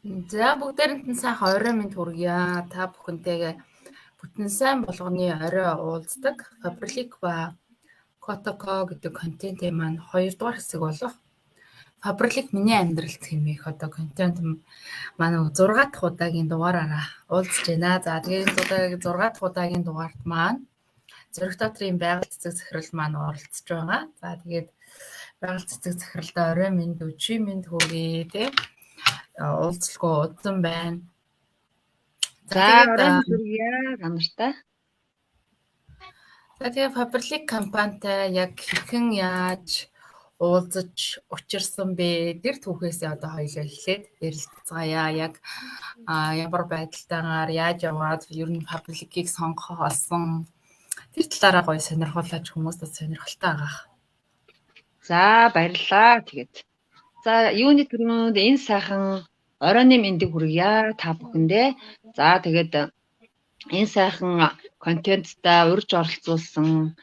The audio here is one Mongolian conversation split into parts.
За бүгдээрэнд нь сайхан орой минь хүргье. Та бүхэнтэйгээ бүтэн сайн болгоны орой уулздаг Fabric ба Kotoko гэдэг контентын маань 2 дугаар хэсэг болох Fabric миний амьдралд хэмээх одоо контент манай 6 дахь удаагийн дугаараараа уулзж байна. За тэгээд 6 дахь удаагийн дугаарт маань Зөрөх дотрийн байгаль цэцэг захирал маань оролцож байгаа. За тэгээд байгаль цэцэг захиралдаа орой минь өчигдөр минь хүргэе тий. Уулзалгүй удсан байна. За орой хүргье намартай. За тэгээ Fabric компанитай яг хэрхэн яаж уулзаж учирсан бэ? Тэр түүхээсээ одоо хоёулаа эхлээд ярилцгаая. Яг ямар байдалтайгаар яаж яваад ер нь Fabric-ийг сонгох болсон тэр талаараа гоё сонирхуулаач хүмүүстээ сонирхолтой байгаа. За баярлалаа. Тэгээд за юуны түрүүнд энэ сайхан оройны мэндийг хүргье та бүхэндээ. За тэгээд энэ сайхан контенттай урьж оролцуулсан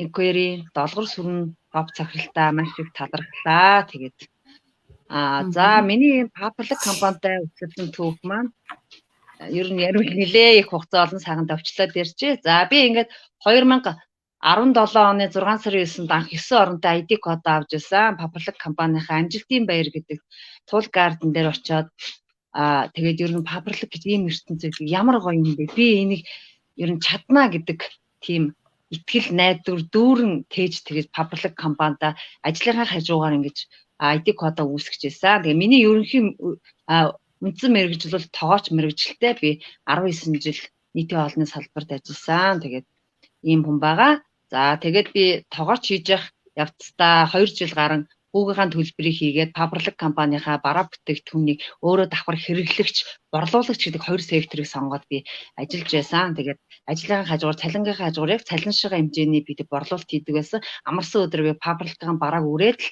Inquiry долгор сүрэн топ захиралтаа маш их талархлаа. Тэгээд за миний Fabric компанитай үтгэлэн түүх маань ер нь ярил нэлээ их хугацаа олон саганд авчлаад иржээ. За би ингээд 2017 оны 6 сарын 9-нд анх 9 оронтой ID код авч ирсэн. Fabric компанийнхаа Амжилтын баяр гэдэг туул гарден дээр очиод тэгээд ер нь Fabric гэж ийм ертөнцийг ямар гоё юм бэ? Би энийг ер нь чаднаа гэдэг тийм итгэл найдвар дүүрэн тээж тэгээд Fabric компанида ажлынхаа хажуугаар ингэж ID кодоо үүсгэжсэн. Тэгээд миний ерөнхий үндсэн мэргэжил бол тоогооч мэргэжилтэй би 19 жил нийтийн олонны салбарт ажилласан. Тэгээд ийм хүн байгаа. За тэгээд би тоогооч хийж явах явцдаа 2 жил гарan хүүгийнхаа төлбөрийг хийгээд Fabric компанийнхаа бараа бүтээгдэхүүнийг өөрөө давхар хэрэглэгч, борлуулагч гэдэг 2 секторыг сонгоод би ажиллаж байсан. Тэгээд ажлын хажуугаар цалингийнхаа хажуугаар яг цалин шигээ хэмжээний бид борлуулалт хийдэг байсан. Амарсан өдөр би Fabric-ийн барааг үрээд л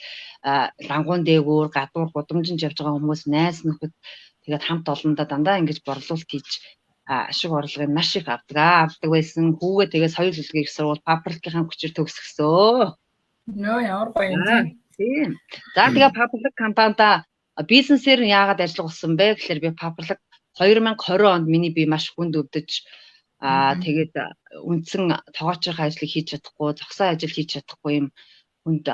лангуун дээгүүр, гадуур гудамжинд явж байгаа хүмүүс, найз нөхөд тэгээд хамт олондоо дандаа ингэж борлуулалт хийж ашиг орлогыг маш их авдаг байсан. Хүүгээ тэгээд соёл хөдөлгөөний их сургууль Fabric-ийн хүчээр төгсгсөн. Нөө ямар гоё юм. Тийм. За тэгээ Fabric компанида бизнесээр яагаад ажиллах болсон бэ гэхээр би Fabric 2020 онд миний би маш хүнд өвдөж тэгээд үндсэн тоогоочрын ажлыг хийж чадахгүй, зогсоо ажил хийж чадахгүй юм хүнд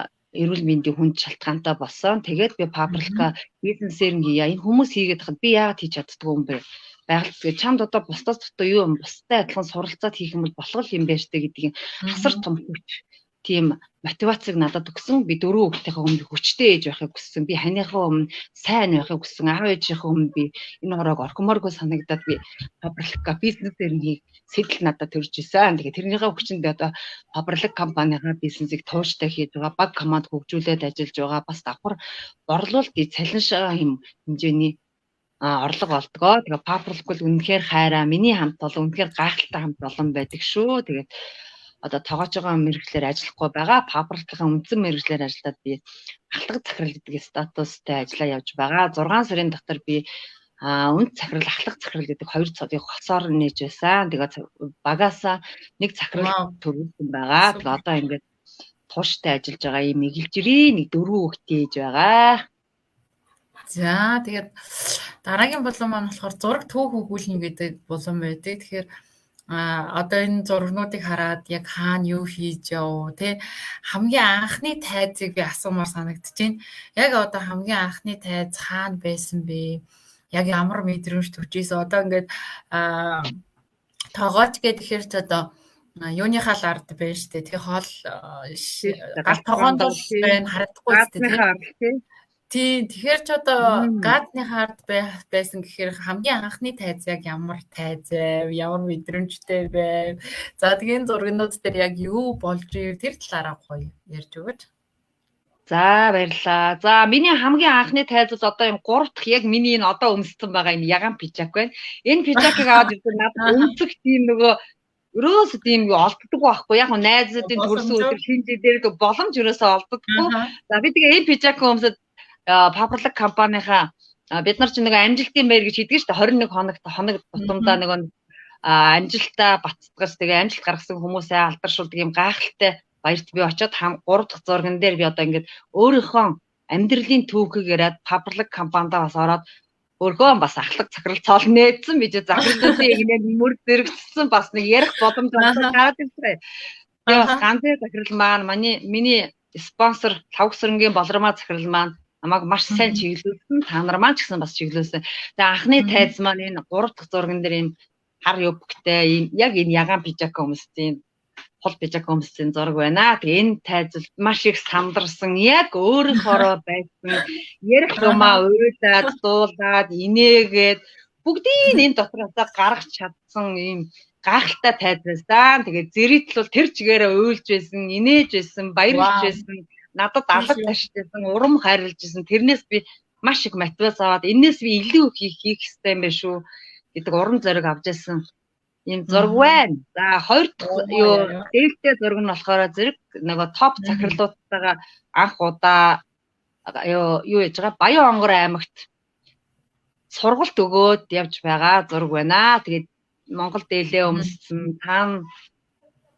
эрүүл мэндийн хүнд шалтгаантай болсон. Тэгээд би Fabric-а бизнесээр хийя. Энэ хүмүүс хийгээд хахад би яагаад хийж чаддгүй юм бэ? Байгаль чамд одоо бусдаас дутуу юу юм? Бусдтай адилхан суралцаад хийх юм бол болох юм байна штэ гэдгийг хасар том хүч. Тийм мотивацийг надад өгсөн. Би 4 хүүхдийнхээ өмнө хүчтэй ээж байхыг хүссэн. Би ханыхаа өмнө сайн байхыг хүссэн. Аав ээжийнхээ өмнө би энэ хороог орхимооргүй санагдаад би Fabric-а бизнесээр нэг сэтэл надад төрж исэн. Тэгээ тэрнийхээ хүчинд би одоо Fabric компанийнхаа бизнесийг тууштай хийж байгаа. Баг команд хөгжүүлээд ажиллаж байгаа. Бас давхар борлуулалт цалин шигээ хэмжээний орлого олдгоо. Тэгээ Fabric бол үнэхээр хайраа. Миний хамт олон үнэхээр гайхалтай хамт олон байдаг шүү. Тэгээд одоо тоогооч байгаа мэргэжлэр ажиллахгүй байгаа. Fabric-ийн үндсэн мэргэжлэр ажиллаад би ахлах захирал гэдэг статустай ажиллаа явж байгаа. 6 сарын дотор би үнд захирал, ахлах захирал гэдэг 2 цодыг хоцоор нээж байсан. Тэгээд багаасаа нэг захирал төрүүлсэн байгаа. Тэгээд одоо ингээд тууштай ажиллаж байгаа юм эгэлжирийн нэг 4 хүүхдээ ээж байгаа. За тэгээд дараагийн болон маань болохоор зураг түүх өгүүлнэ гэдэг болон байдаг. Тэгэхээр одоо энэ зургнуудыг хараад яг хаана юу хийж яв те хамгийн анхны тайзыг би асуумаар санагдаж байна. Яг одоо хамгийн анхны тайз хаана байсан бэ? Яг ямар мэдрэмж төржсэн? Одоо ингээд тоогооч гэхээр ч одоо юуныхаа л ард байна шүү дээ. Тэгээ хоол гал тогоонд байна харагдахгүй шүү дээ. Тийм тэгэхээр ч одоо гадны хард байсан гэхээр хамгийн анхны тайз яг ямар тайз вэ? Ямар мэдрэмжтэй вэ? За тэгээд зургнууд дээр яг юу болж ир тэр талаараа гоё ярьж өгөөч. За баярлалаа. За миний хамгийн анхны тайз бол одоо юм 3 дахь яг миний энэ одоо өмссөн байгаа энэ яган пижак байна. Энэ пижакыг аваад ирсэн надад өмсөх тийм нөгөө өрөөс тийм олддог байхгүй яг найзуудын төрсөн өдөр шинжээ дээр боломж өрөөсөө олддоггүй. За би тэгээ энэ пижак өмсөд Fabric компанийнхаа бид нар чинь нэг амжилтын баяр гэж хийдэг шүү дээ 21 хоног тутамдаа нэг амжилтаа бацдгаас тэгээ амжилт гаргасан хүмүүсээ алдаршуулдаг юм гайхалтай баярт би очиод 3 дахь зурган дээр би одоо ингээд өөрийнхөө амьдралын түүхийг яриад Fabric компанидаа бас ороод Өөрхөн бас ахлах захирал цол нээсэн бич захирлуудын игнээд мөр зэрэгцсэн бас нэг ярих боломж олгож гараад ирсэн. Тэгээ бас ганцхан захирал маань миний спонсор Лавгсрынгийн болормоо захирал маань намайг маш сайн чиглүүлсэн. Та нар маань ч гэсэн бас чиглүүлсэн. Тэгээ анхны тайз маань энэ 3 дахь зурган дээр ийм хар юбктэй ийм яг энэ ягаан пижак өмссөн хол пижак өмссөн зураг байна. Тэгээ энэ тайз маш их сандарсан. Яг өөрийнхоороо байсан. Ярих юмаа уйлаад, дуулаад, инээгээд бүгдийг энэ дотроосоо гаргаж чадсан ийм гайхалтай тайз байсан. Тэгээ зэрэгтэл бол тэр чигээрээ уйлж байсан, инээж байсан, баярлж байсан. Надад алга ташчихсан, урам хайрлж байсан. Тэрнээс би маш их мотивац аваад энэс би илүү хийх хэрэгтэй юм байна шүү гэдэг урам зориг авч байсан. Ийм зураг байна. За хоёр дахь юу дээлтэй зураг нь болохоор зэрэг нөгөө топ захирлуудтайгаа анх удаа юу яж байгаа Баян Онгор аймагт сургалт өгөөд явж байгаа зураг байна. Тэгээд Монгол дээлээ өмссөн таан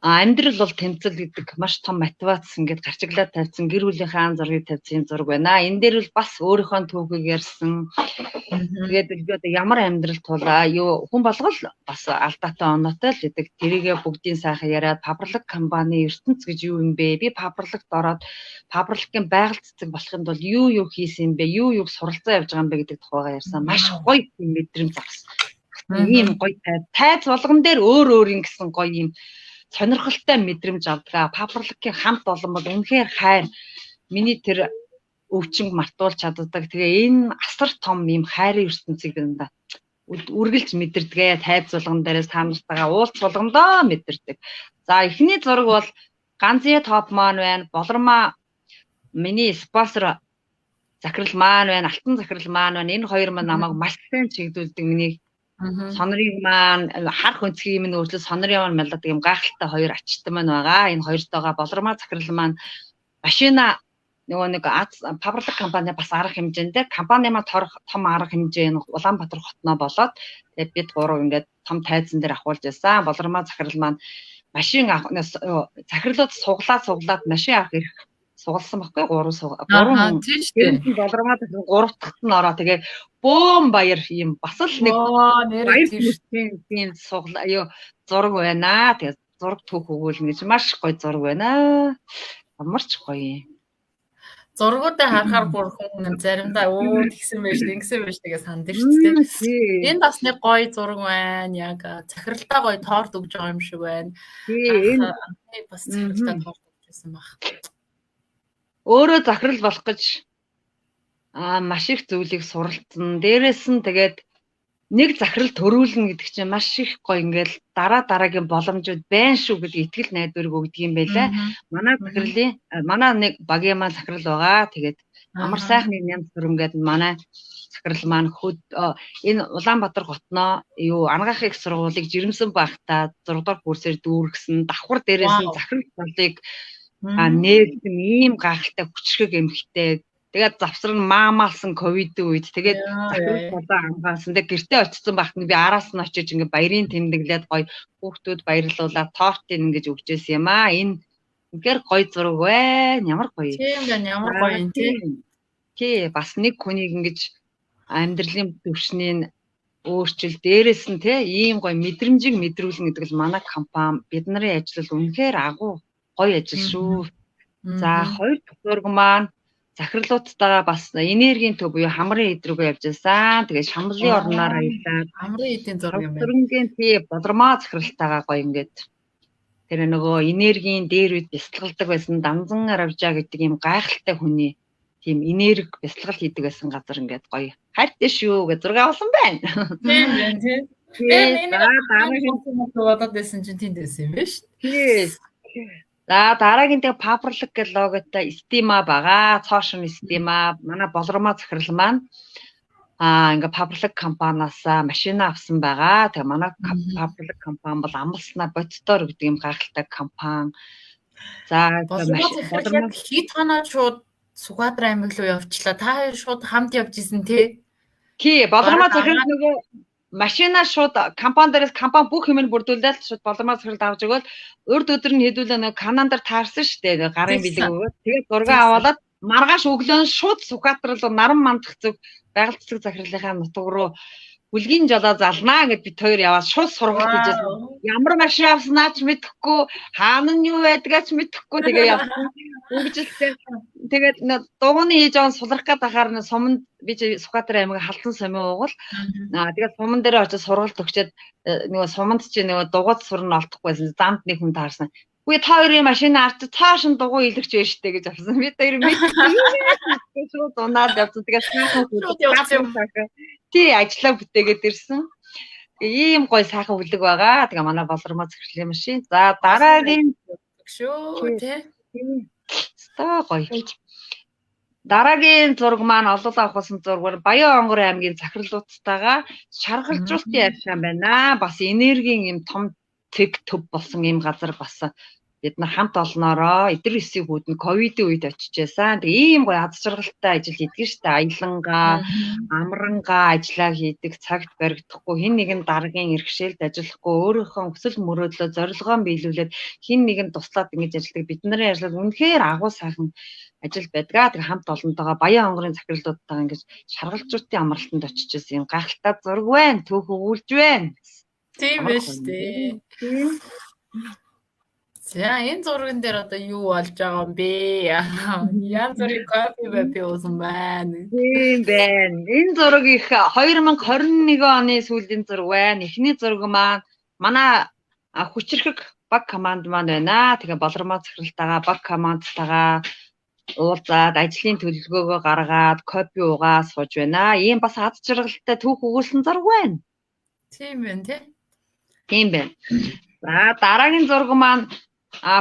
амьдрал бол тэмцэл гэдэг маш том мотивац ингээд гарчиглаад тавьсан гэр бүлийнхээ зургийг тавьсан юм зураг байна. Энэ дээр бол бас өөрийнхөө түүхийг ярьсан. Тэгээд би одоо ямар амьдрал тулаа юу хүн болгол бас алдаатай оноотой л гэдэг. Тэрийгээ бүгдийн сайхан яриад пабрлаг компани ертөнц гэж юу юм бэ? Би пабрлагт ороод пабрлагын байгаль цэцэг болохын тулд юу хийсэн юм бэ? Юу суралцаа явж байгаа юм бэ гэдэг тухайгаа ярьсан. Маш гоё мэдрэмж авсан. Ийм гоё тайз болгон дээр өөр ингэсэн гоё юм сонирхолтой мэдрэмж авдаг. Пабрлагийн хамт олон бол үнэхээр хайр миний тэр өвчин мартуулж чаддаг. Тэгээ энэ асар том юм хайрын ертөнцийг дандаа үргэлж мэдэрдэг. Тайз болгон дээрээс та нартайгаа уулз болгондоо мэдэрдэг. За эхний зураг бол Ганзие топ маань байна. Болормоо миний спонсор захирал маань байна. Алтан захирал маань байна. Энэ хоёр маань намайг маш сайн чиглүүлдэг. Миний сонорыг маань хар хөнцгийн минь өөрчлө сонорын маань мэлдэг юм гайхалтай хоёр ачтай маань байгаа. Энэ хоёртойгоо болормоо захирал маань машина нөгөө нэг пабрлаг компани бас арга хэмжээндээ компани маань том арга хэмжээ Улаанбаатар хотноо болоод тэгээд бид гурав ингээд том тайзан дээр ахуулж байсан. Болормоо захирал маань машин захирлууд суглаад машин авах ирэх сугалсан байхгүй 3 тийм болормоо захирал 3 дахьт нь ороо тэгээ бөөм баяр юм бас л нэг баяр тийм суглаа юу зураг байна. Тэгээ зураг түүх өгүүлнэ гэж маш гоё зураг байна. Амарч гоё. Зургуудаа харахаар бүр хүн заримдаа тэгсэн байж тэгээ санддаг шүү дээ. Энэ бас нэг гоё зураг байна. Яг захиралтай гоё торт өгж байгаа юм шиг байна. Энэ бас захиралтай торт өгсөн баг. Өөрөө захирал болох гэж маш их зүйлийг суралцсан. Дээрээс нь тэгээд нэг захирал төрүүлнэ гэдэг чинь маш их гоё ингээл дараагийн боломжууд байна шүү гэдэг итгэл найдварыг өгдөг юм байлаа. Манай захирлын манай нэг багийн маань захирал байгаа. Тэгээд амар сайхан нэг ням сүрэнгээд манай захирал маань энэ Улаанбаатар хотноо юу ангаах их сургуулийг жирэмсэн байхдаа 6 дугаар курсээр дүүргэсэн. Давхар дээрээс нь захирал болыг нээлсэн ийм гайхалтай хүчрэг эмхтэй. Тэгээд завсар нь маамаалсан ковид үед тэгээд захирал болоо ангаасан. Тэгээд гэртээ очсон байхад би араас нь очиж ингээ баярын тэмдэглээд гоё хүүхдүүд баярлуулаад тортыг ингэж өгчээсэн юм аа. Энэ үнээр гоё зураг байна. Ямар гоё. Тийм байна. Ямар гоё юм тийм. Тий бас нэг хүнийг ингэж амьдралын төвшнийг өөрчил дээрээс нь ийм гоё мэдрэмжийг мэдрүүлнэ гэдэг л манай компани бид нарын ажил үнэхээр агуу гоё ажил шүү. За хоёр дахь зураг маань захирлуудтайгаа бас энергийн төв буюу хамрын эд рүүгээ явж байсан. Тэгээд шамлын орноор аялаад хамрын эдийн зураг юм байна. Зургийн болормоо захиралтайгаа гоё ингээд тэр нөгөө энергийн дээр үед бясалгалдаг байсан Данзан Аравжаа гэдэг юм гайхалтай хүний тийм энерги бясалгал хийдэг байсан газар ингээд гоё хайртай шүү гэж зураг авсан байна. Тийм байна тийм. Энэ дараагийн бодоод байсан чинь тэнд байсан юм биш? Тийм. За дараагийн тэгээ пабрлаг гэх логотой стима байгаа. Цоошин стима манай болормоо захирал маань ингээ пабрлаг компаниасаа машина авсан байгаа. Тэгээ манай пабрлаг компани бол амлснаа бодтоор гэдэг юм гайхалтай компани. За болормоо хит ханаа шууд Сүхбаатар аймаг руу явчлаа. Та хоёр шууд хамт явж исэн тий. Тий, болормоо захирал нөгөө машина шууд компани дээрээс компани бүх юмыг бүрдүүлээд шууд болормоо захиралд авч өгөөл урд өдөр нь хэдүүлээ нэг канандар таарсан шүү дээ. Гарын бэлэг өгөөд тэгээд зураг аваад маргааш өглөө шууд Сүхбаатар руу наран мандах зүг байгаль цэцэг захирлынхаа нутаг руу бүлгийн жолоо залнаа гэд бид хоёр яваад шууд сургалт хийжсэн. Ямар машин авснаа ч мэдэхгүй, хаана нь юу байдгаа ч мэдэхгүй тэгээ явсан. Үргэлжлээ. Тэгээд дугууны хийж аван сулрах гээд ахаар суманд би Сүхбаатар аймаг Халдан сумын уугуул. Тэгээд суман дээр очиж сургалт өгчөөд нөгөө суманд чи нөгөө дугуйд сурна олдохгүйсэн. Замд нэг хүн таарсан. Үгүй та хоёрын машин арч цааш нь дугуй илэрч байна штэ гэж авсан. Бид хоёр мэдээ шууд унаад явсан. Тэгээд сайхан хүлээ. Тий ажиллаа бүтээгээд ирсэн. Ийм гоё сайхан хүлэг байгаа. Тэгээ манай болормоо захирлын машин. За дараагийн шүү тий. Стаа гоё. Дараагийн зураг маань олоолаа авахсан зураг Баян Онгор аймгийн захирлуудтайгаа шаргалжуулалтын ярьшаан байна. Бас энергийн юм том тэг төв болсон юм газар бас бид нар хамт олноороо эдэр эсийг хүүдэн ковидын үед очиж байсан. Тэгээ ийм гоё аз жаргалтай ажил хийдэг штэ. Аялангаа, амрангаа ажиллаа хийдэг, цагт баригдахгүй, хин нэгэн дараагийн иргэшээлд ажиллахгүй, өөрийнхөө хүсэл мөрөөдлөө зорилгоо биелүүлээд хин нэгэн туслаад ингэж ажилладаг. Бид нарын ажил үнэхээр агуу сайхан ажил байдаг. Тэгээ хамт олонтойгоо Баян Онгорын захирлуудтайгаа ингэж шаргалжуулалтын амралтанд очиж байсан юм гайхалтай зураг байна. Төөх өгүүлж байна. Тийм биш үү. За энэ зурган дээр одоо юу болж байгаа юм бэ? Янз бүрийн кофе бэби уусан байна. Тийм байна. Энэ зураг их 2021 оны сүүлийн зураг байна. Эхний зураг маань манай хүчрхэг баг команд маань байна. Тэгээ болормоо захиралтайгаа баг командтайгаа уулзаад ажлын төлөвлөгөөгөө гаргаад кофе уугаа сууж байна. Ийм бас аз жаргалтай түүх өгүүлсэн зураг байна. Тийм байна тий. Тийм байна. За дараагийн зураг маань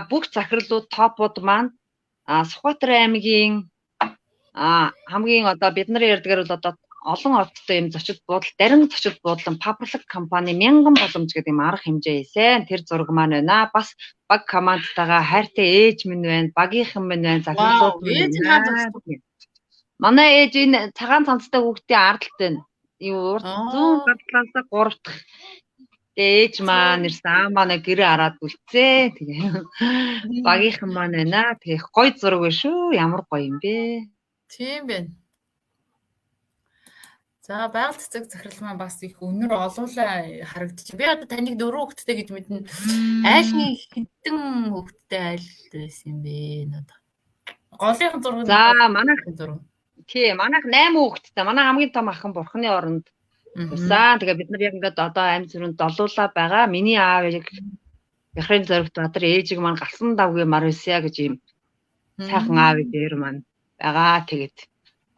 бүх захирлууд топууд маань Сүхбаатар аймгийн хамгийн одоо бид нар ярьдгаар бол одоо олон одтой юм зочид буудал, дарин зочид буудлын пабрлик компани 1000 боломж гэдэг юм арга хэмжээ хийсэн. Тэр зураг маань байна. Бас баг командтайгаа хайртай ээж минь байна, багийнхан минь байна, захирлууд байна. Манай ээж энэ цагаан цанцтай хүүхдийн ардалт байна. Юу урд зүүн гадлаасаа 3 дахь. Тэгээ ээж маань ирсэн манай гэрээ хараад үлцээ. Тэгээ багийнхан маань байна. Тэгээ гоё зураг байна шүү. Ямар гоё юм бэ? Тийм байна. За байгаль цэцэг захирал маань бас их өнөр олуулаа харагдчих. Би одоо таныг 4 хүүхэдтэй гэж мэднэ. Айл нэг хэдэн хүүхэдтэй айл байсан юм бэ? Голынхан зураг. За манайх зураг. Тий, манайх 8 хүүхэдтэй. Манай хамгийн том ах нь бурхны оронд байсан. Тэгээ бид нар яг ингээд одоо амь зүрэнд долуулаа байгаа. Миний аав яг Яхрын зоригт Баатар ээжиг маань галсан давгийн мар байсан гэж юм сайхан аав дээр маань байгаа. Тэгээд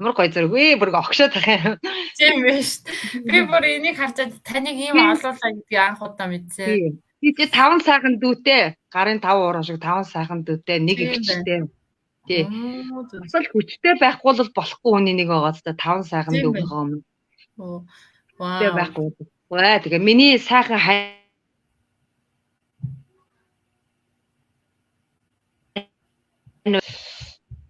ямар гоё зэрэг вэ? Бүр огшоо тах юм. Тийм биш. Би бүр энийг харцаад таныг ийм олуулаа гэдгийг анх удаа мэдсэн. Би 5 сайхан дүүтэй, гарын 5 уран шиг 5 сайхан дүүтэй, нэг ихчтэй. Тий. Асал хүчтэй байхгүй бол болохгүй хүний нэг байгаа ч 5 сайхан дүү байгаа юм. Вау. Тэгээ байхгүй. Тэгээ миний сайхан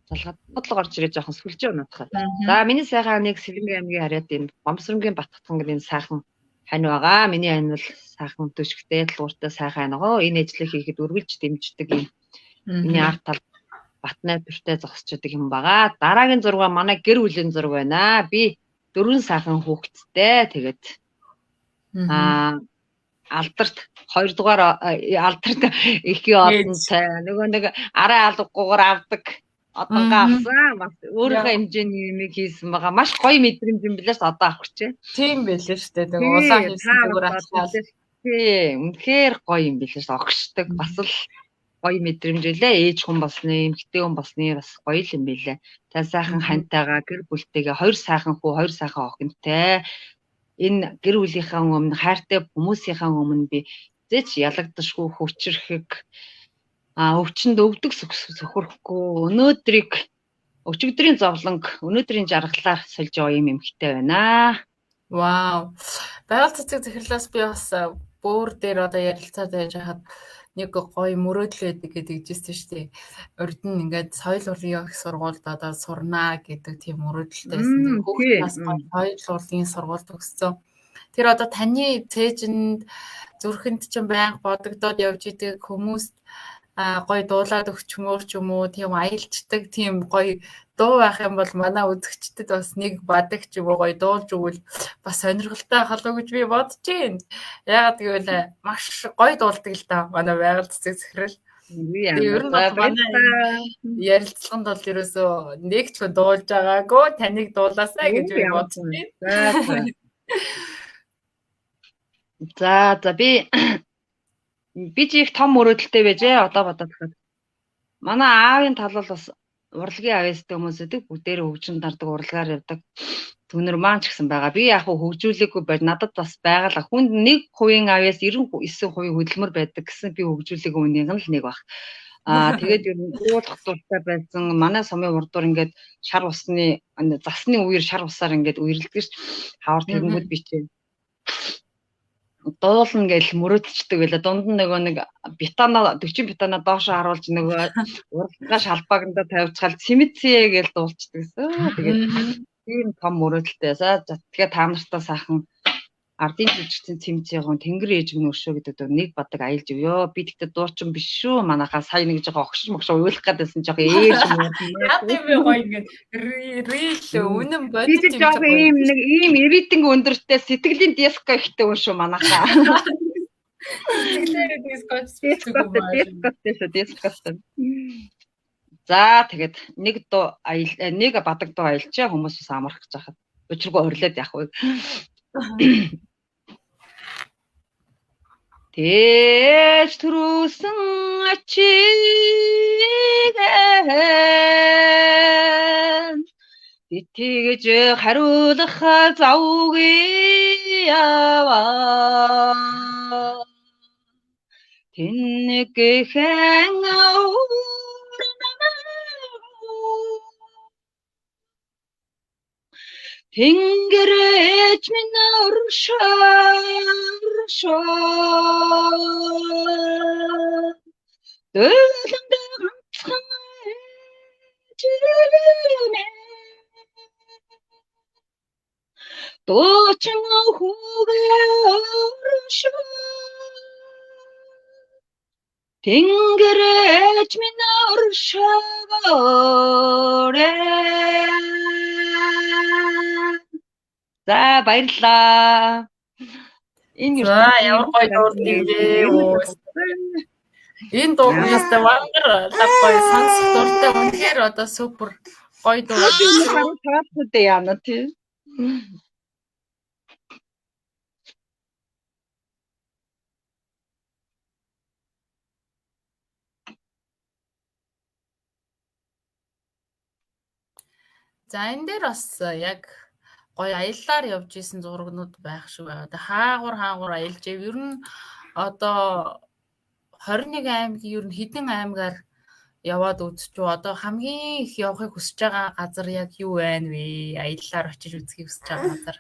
залгаад бодлого орж ирээ жоохон сүлжээ унаадах. За миний сайхан нэг Сэлэнгийн аймгийн хараад энэ Бомсрынгийн Батгатхан гэдэг энэ сайхан хань байгаа. Миний хань бол сайхан төшгтэй, талууртай сайхан байгаа. Энэ ажлыг хийхэд үргэлж дэмждэг юм. Миний арт тал батнай бүртэй зогсчдаг юм байгаа. Дараагийн зураг манай гэр бүлийн зураг байна. Би 4 сайхан хүүхэдтэй. Тэгээд алдарт 2 дугаар алдарт ихий олонтой нөгөө нэг арай алгагүйгээр авдаг одонгаа авсан бас өөрийнхөө хэмжээний юм хийсэн байгаа. Маш гоё мэдрэмж юм билээс одоо авах чинь. Тийм байлээ шүү дээ. Тэгээ улаан хийсэн зүгээр алхаад. Тийм үнэхээр гоё юм билээс огшдог. Бас л гоё мэдрэмж үлээ. Ээж хүн болсны, эмэгтэй хүн болсны бас гоё л юм билээ. Та сайхан хантайгаа гэр бүлтэйгээ 2 сайхан хүү, 2 сайхан охинтой энэ гэр бүлийнхээ өмнө хайртай хүмүүсийнхээ өмнө би зэч ялагдашгүй хүчрэхэг өвчнөд өвдөг сөхөрөхгүй өнөөдрийг өчигдрийн зовлонг өнөөдрийн жаргалаар сольж байгаа юм эмхтэй байна. Вау. Байгаль цэцэг захирлаас би бас бөөр дээр одоо ярилцаад байж хаад нэг гоё мөрөөдөл өгдөг гэдэг жишээ шүү дээ. Урд нь ингээд соёл урлагийн их сургуульд одоо сурнаа гэдэг тийм мөрөөдөлтэй байсан. Хүүхэд бас соёл урлагийн сургуульд төгссөн. Тэр одоо таны цээжинд зүрхэнд ч байнга бодогдоод явж идэг хүмүүст гоё дуулаад өгч мөр ч юм уу тийм аялждаг тийм гоё дуу байх юм бол манай үзэгчдэд бас нэг бадаг ч юм уу гоё дуулж өгвөл бас сонирхолтой болов гэж би бодож байна. Яагаад гэвэл маш гоё дуулдаг л да манай байгаль цэцэг захирал. Тэгээ ер нь бол манай ярилцлаганд бол ерөөсөө нэг ч хүн дуулж байгаагүй таныг дуулаасаа гэж би бодож байна. За би ч их том мөрөөдөлтэй байжээ одоо бодоод хахад. Манай аавын тал бол бас урлагийн авьяастай хүмүүс эдэг бүгдээрээ хөгжин дардаг урлагаар явдаг. Түнэр маань ч гэсэн байгаа. Би яг хөгжүүлээгүй байж надад бас байгаа л хүнд 1% авьяас 99% хөдөлмөр байдаг гэсэн би хөгжүүлээгүй үнийн л нэг баг. Тэгээд ер нь уулах дуртай байсан. Манай сумын урдуур ингээд шар усны засны үер шар усаар ингээд үерлдэг ш. Хавар тэгэнгүүт би чи дуулна гэж мөрөөдчихдөг байлаа. Дунд нь нөгөө нэг бетана 40 бетана доош харуулж нөгөө урлагаа шалбааганда тавьчихал цимэтсээ гэж дуулчихдаг гэсэн. Тэгээд ийм том мөрөөдөлтэй. За тэгээ та нартай сайхан ардын жүжигчдийн цимцээгүүн тэнгэр ээж минь өршөө гэдэг нэг бадаг аялж өвөө. Би тэгтээ дуучин биш шүү. Манайхаа сая нэг жоо огш уйлах гэдсэн жоо ээж юм. Яг тийм гоё ингээд рил үнэн бодож юм. Ийм иритинг өндөртэй сэтгэлийн диско ихтэй хүн шүү манайхаа. Сэтгэлээрээ дискостэй. За тэгээд нэг бадаг дуу аялчаа хүмүүс бас амарх гэж хахад. Учиргүй орилоод явах уу. Тэж төрүүлсэн ачигээ тэгж хариулах завгүй яваа тэнгэхэн тэнгэрэж минь оршоо дэглэнд ганцхан жирэнэ дуучин хүүгээ оршоо тэнгэрэж минь оршоогоорэ. За баярлалаа. Энэ ямар гоё дуулдаг вэ? Энэ дуугаас тавангар гоё сонсох дуртай үнэхээр одоо супер гоё дуу. Хараад яана тий. За энэ дээр бас яг гоё аяллаар явж исэн зурагнууд байх шиг байна. Хаагур аялж ив. Ер нь одоо 21 аймгийн ер нь хэдэн аймгаар яваад үзчих үү? Одоо хамгийн их явахыг хүсэж байгаа газар яг юу байна вэ? Аяллаар очиж үзхийг хүсэж байгаа газар.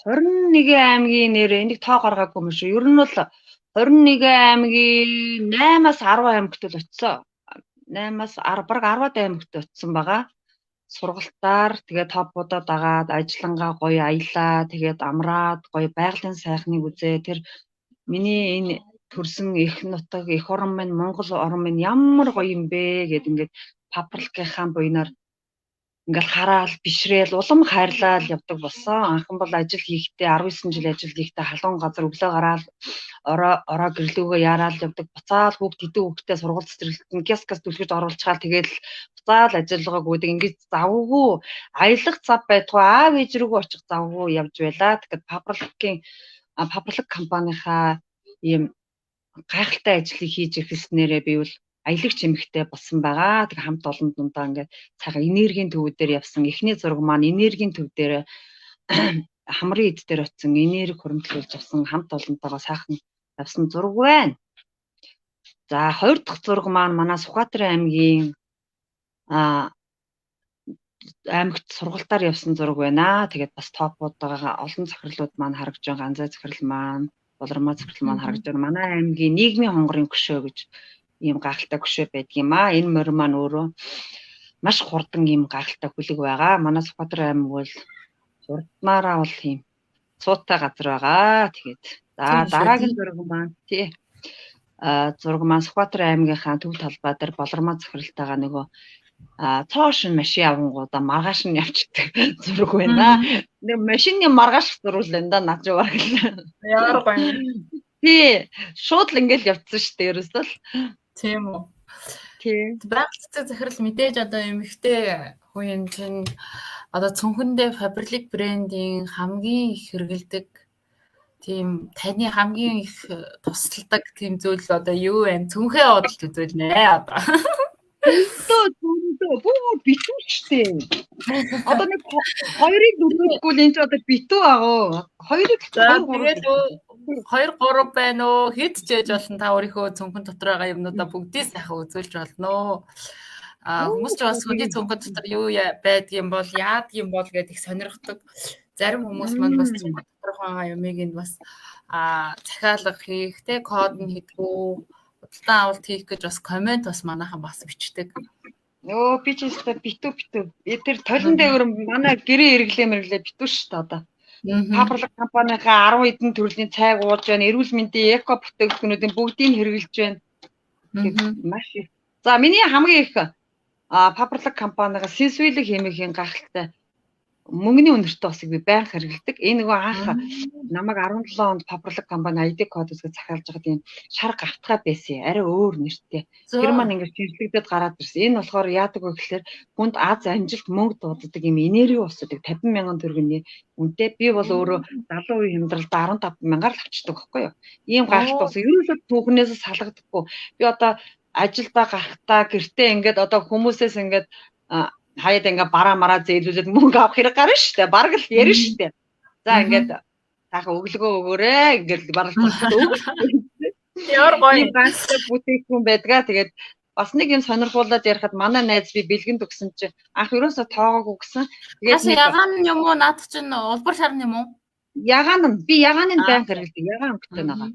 21 аймгийн нэр энийг тоо гаргаагүй юм шүү. Ер нь бол 21 аймгийн 8-аас 10 аймагт л очисон. 8-аас 10 бараг 10-аад аймагт очисон байгаа. Сургалтаар тэгээд топуудаа дагаад ажиллангаа гоё аялаа тэгээд амраад гоё байгалийн сайхныг үзээ. Тэр миний энэ төрсөн их нутаг их орон минь Монгол орон минь ямар гоё юм бэ гэд ингээд папралкийнхаа буйнаар ингээл хараал бишрээл улам хайрлал явдаг болсон. Анхан бол ажил хийхдээ 19 жил ажил хийхдээ халуун газар өглөө гараад ороо гэрлүүгөө яарал явдаг. Буцаал хүүхд хэдэн хүүхдээ сургууль цэцэрлэгтэн кескас түлхэж оруулчихаал тэгээд буцаал ажиллагаа гүйдэг. Ингээд завгүй аялах цав байтугай аав ээж рүүгээ очих завгүй явж байлаа. Тэгэхээр папралк компанийнхаа ийм гайхалтай ажлыг хийж ихэснээрээ би бол аялагч эмэгтэй болсон байгаа. Тэг хамт олон дундаа ингээд цагаан энергийн төв дээр явсан. Эхний зураг маань энергийн төв дээр хамрын эд дээр очсон. Энерги хөрөмтлүүлж авсан хамт олонтойгоо сайхан явсан зураг байна. За хоёр дахь зураг маань манай Сүхбаатарын аймгийн аймагт сургалтаар явсан зураг байна. Тэгээд бас топуудаа олон захирлууд маань харагдж байгаа. Ганцай захирал маань, Болормоо захирал маань харагдж байгаа. Манай аймгийн нийгмийн хонгорын хөшөө гэж ийм гайхалтай хөшөө байдаг юм аа. Энэ морь маань өөрөө маш хурдан ийм гайхалтай хүлэг байгаа. Манай Сүхбаатарын аймаг бол хурднаараа бол ийм цуутай газар байгаа. Тэгээд за дараагийн зураг маань зураг маань Сүхбаатарын аймгийнхаа төв талбай дээр Болормоо захиралтайгаа нөгөө цоошин машин авангуудаа маргааш нь явчихдаг зураг байна. Нэг машины маргааш зурулна да над руу бараг. Ямар гоё. Тий, шууд л ингээл явцсан шүү дээ ерөөсөө л. Тийм үү. Тий. Байгаль цэцэг захирал мэдээж одоо эмэгтэй хүн чинь одоо цүнхэндээ Faberlic брендийн хамгийн их хэрэгэлдэг тийм таны хамгийн их тусалдаг тийм зүйл одоо юу вэ? Цүнхээ бодолт үзвэл нэ одоо. Төө бүү битүү штэ. Одоо нэг хоёрыг нүргэхгүй л энэ ч одоо битүү аа. Хоёрыг тэгээд 2 3 байна уу? Хэд ч ээж болно та өөрийнхөө цүнхэн дотор байгаа юмнуудаа бүгдийг сайхан үзүүлж болно. Хүмүүс ч бас хүний цүнхэн дотор юу байдгийм бол яадгийм бол гэдэг их сонирхдаг. Зарим хүмүүс маань бас цүнхэн дотор байгаа юмыг нь бас захиалга хийх, тэ код нь хийдгүү, худалдан авалт хийх гэж бас комент бас манайхан бас бичдэг. Нөө би ч өстой битүү. Тэр толин дээр манай гэрээ эргэлээ битүү шүү дээ одоо. Faberlic компанийнхаа 10 хэдэн төрлийн цайг ууж байна. Эрүүл мэндийн эко бүтээгдэхүүнүүдийн бүгдийг хэрэгжилж байна. Маш их. За миний хамгийн их Faberlic компанигаас сэнсвилэг хэмээхийн гахалтай мөнгөний үнэртэй усыг би байнга хэрэглэдэг. Энэ нөгөө анх намайг 17 онд Faberlic компани ID код үсгээ захиалж байгаа тийм шар гавтгай байсан. Арай өөр нэртэй. Тэр маань ингээд чиглэгдээд гараад ирсэн. Энэ болохоор яадаг вэ гэхээр хүнд аз амжилт мөнгө дууддаг юм энерги усуудыг 50,000 төгрөгийн үнэтэй. Би бол өөрөө 70% хямдралд 15,000-аар л авчдаг байхгүй юу. Ийм гахалтай ус ерөөсөө түүхнээс салгадаггүй. Би одоо ажилдаа гарахтаа гэртээ ингээд одоо хүмүүсээс ингээд хаяад ингээ бараа мараа зээлүүлээд мөнгө авах хэрэг гарна шүү дээ. Бараг л ярина шүү дээ. За ингээд таахан өглөгөө өгөөрэй. Ингээд бараг Ямар гоё банктай бүтээгдэхүүн байдгаа. Тэгээд бас нэг юм сонирхуулаад ярихад манай найз би бэлгэнд өгсөн чи анх ерөөсө тоогоогүй гэсэн. Тэгээд ягаан юм уу наад чинь улбар шарн юм уу? Ягаан нь би ягааныг банк хэрэглэдэг. Ягаан өнгөтэй байгаа.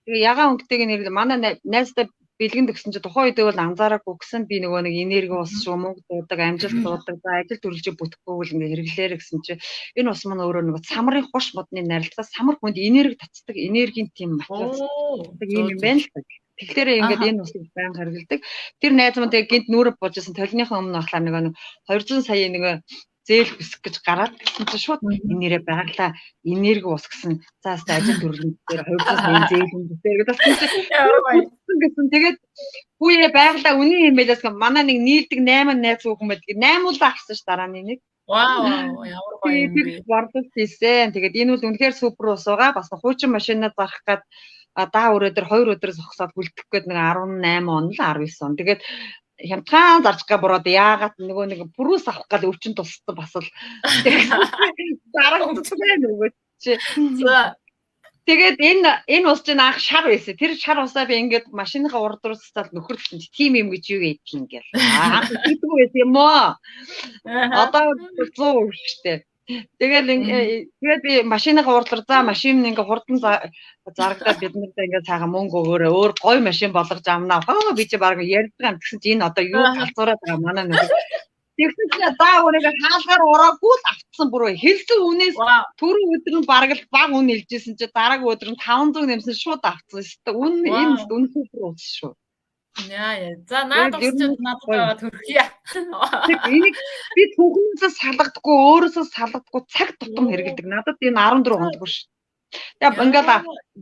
Тэгээ ягаан өнгөтэйг нь манай найзтай бэлгэнд өгсөн чи тухайн үед бол анзаараагүй гэсэн би нөгөө нэг энерги ус шүү мөнгө дуудаг амжилт дуудаг за ажил төрөлжөө бүтэхгүй л ингээ хэрэглээрэ гэсэн чи энэ ус маань өөрөө нөгөө самарын хуш модны нарилгаас самар хүнд энерги татдаг энергийн тийм материал юм байна л та. Тэгэхээр ингээд энэ усыг байнга хэрэглэдэг. Тэр найз маань тэгээ гинт нүрэ буужсэн толныхоо өмнө ахлаа нөгөө 200 сая нөгөө зээл хүсэх гэж гараад гэсэн чинь шууд энэрээ байгалаа энерги ус гэсэн цаас ажил төрлийн дээр 200 сая зээл хүсээ гэдэг гэсэн тэгээд хүүе байгалаа үнийн юм байлаас манай нэг нийлдэг 8 найз хүүхэн байдаг 8 удаа авсан ш дарааны нэг вау ямар гоё юм бэ борлуулалт хийсэн тэгээд энэ бол үнэхээр супер ус байгаа бас хуучин машинаа зарах гад даа өрөөдөр 2 өдрөөс зогсоод бүлдэх гээд нэг 18 он л 19 он тэгээд хямдхан зарж байгаа бурууд яагаад нөгөө нэг бүрүүс авах гал өвчин туссан бас л дараа үстэй нөгөө чи тэгээд энэ ус чинь анх шар байсан. Тэр шар усаа би ингээд машиныхаа урд руу цацаад нөхөрлсөн. Тим юм гэж юу гэдэг юм гээл. Анх хийдгүү байсан юм уу? Одоо 100 штэ. Тэгээд би машиныхаа урд руу за машин ингээ хурдан зарагдаад биднэрт ингээ цаахан мөнгө өгөөрэй. Өөр гоё машин болгож амнаа. Хаа би чи баг ярьж байгаа юм гэсэн чи энэ одоо юу талцуураад байгаа манай нэг. Тэгсэн чи даа өөрийгөө хаалгаар ураагүй л автсан бүрөө хэлсэн үнээс түрүү өдөр нь бараг л баг үн хэлжсэн чи дараагийн өдөр нь 500 нэмсэн шууд авцсан шүү дээ. Энэ супер ус шүү. Яа. За надад байгаа төрхий. Энийг би түүхнээс салгадаггүй өөрөөсөө салгадаггүй цаг тутам хэрэгэлдэг. Надад энэ 14 хоног шүү. Яг ингээл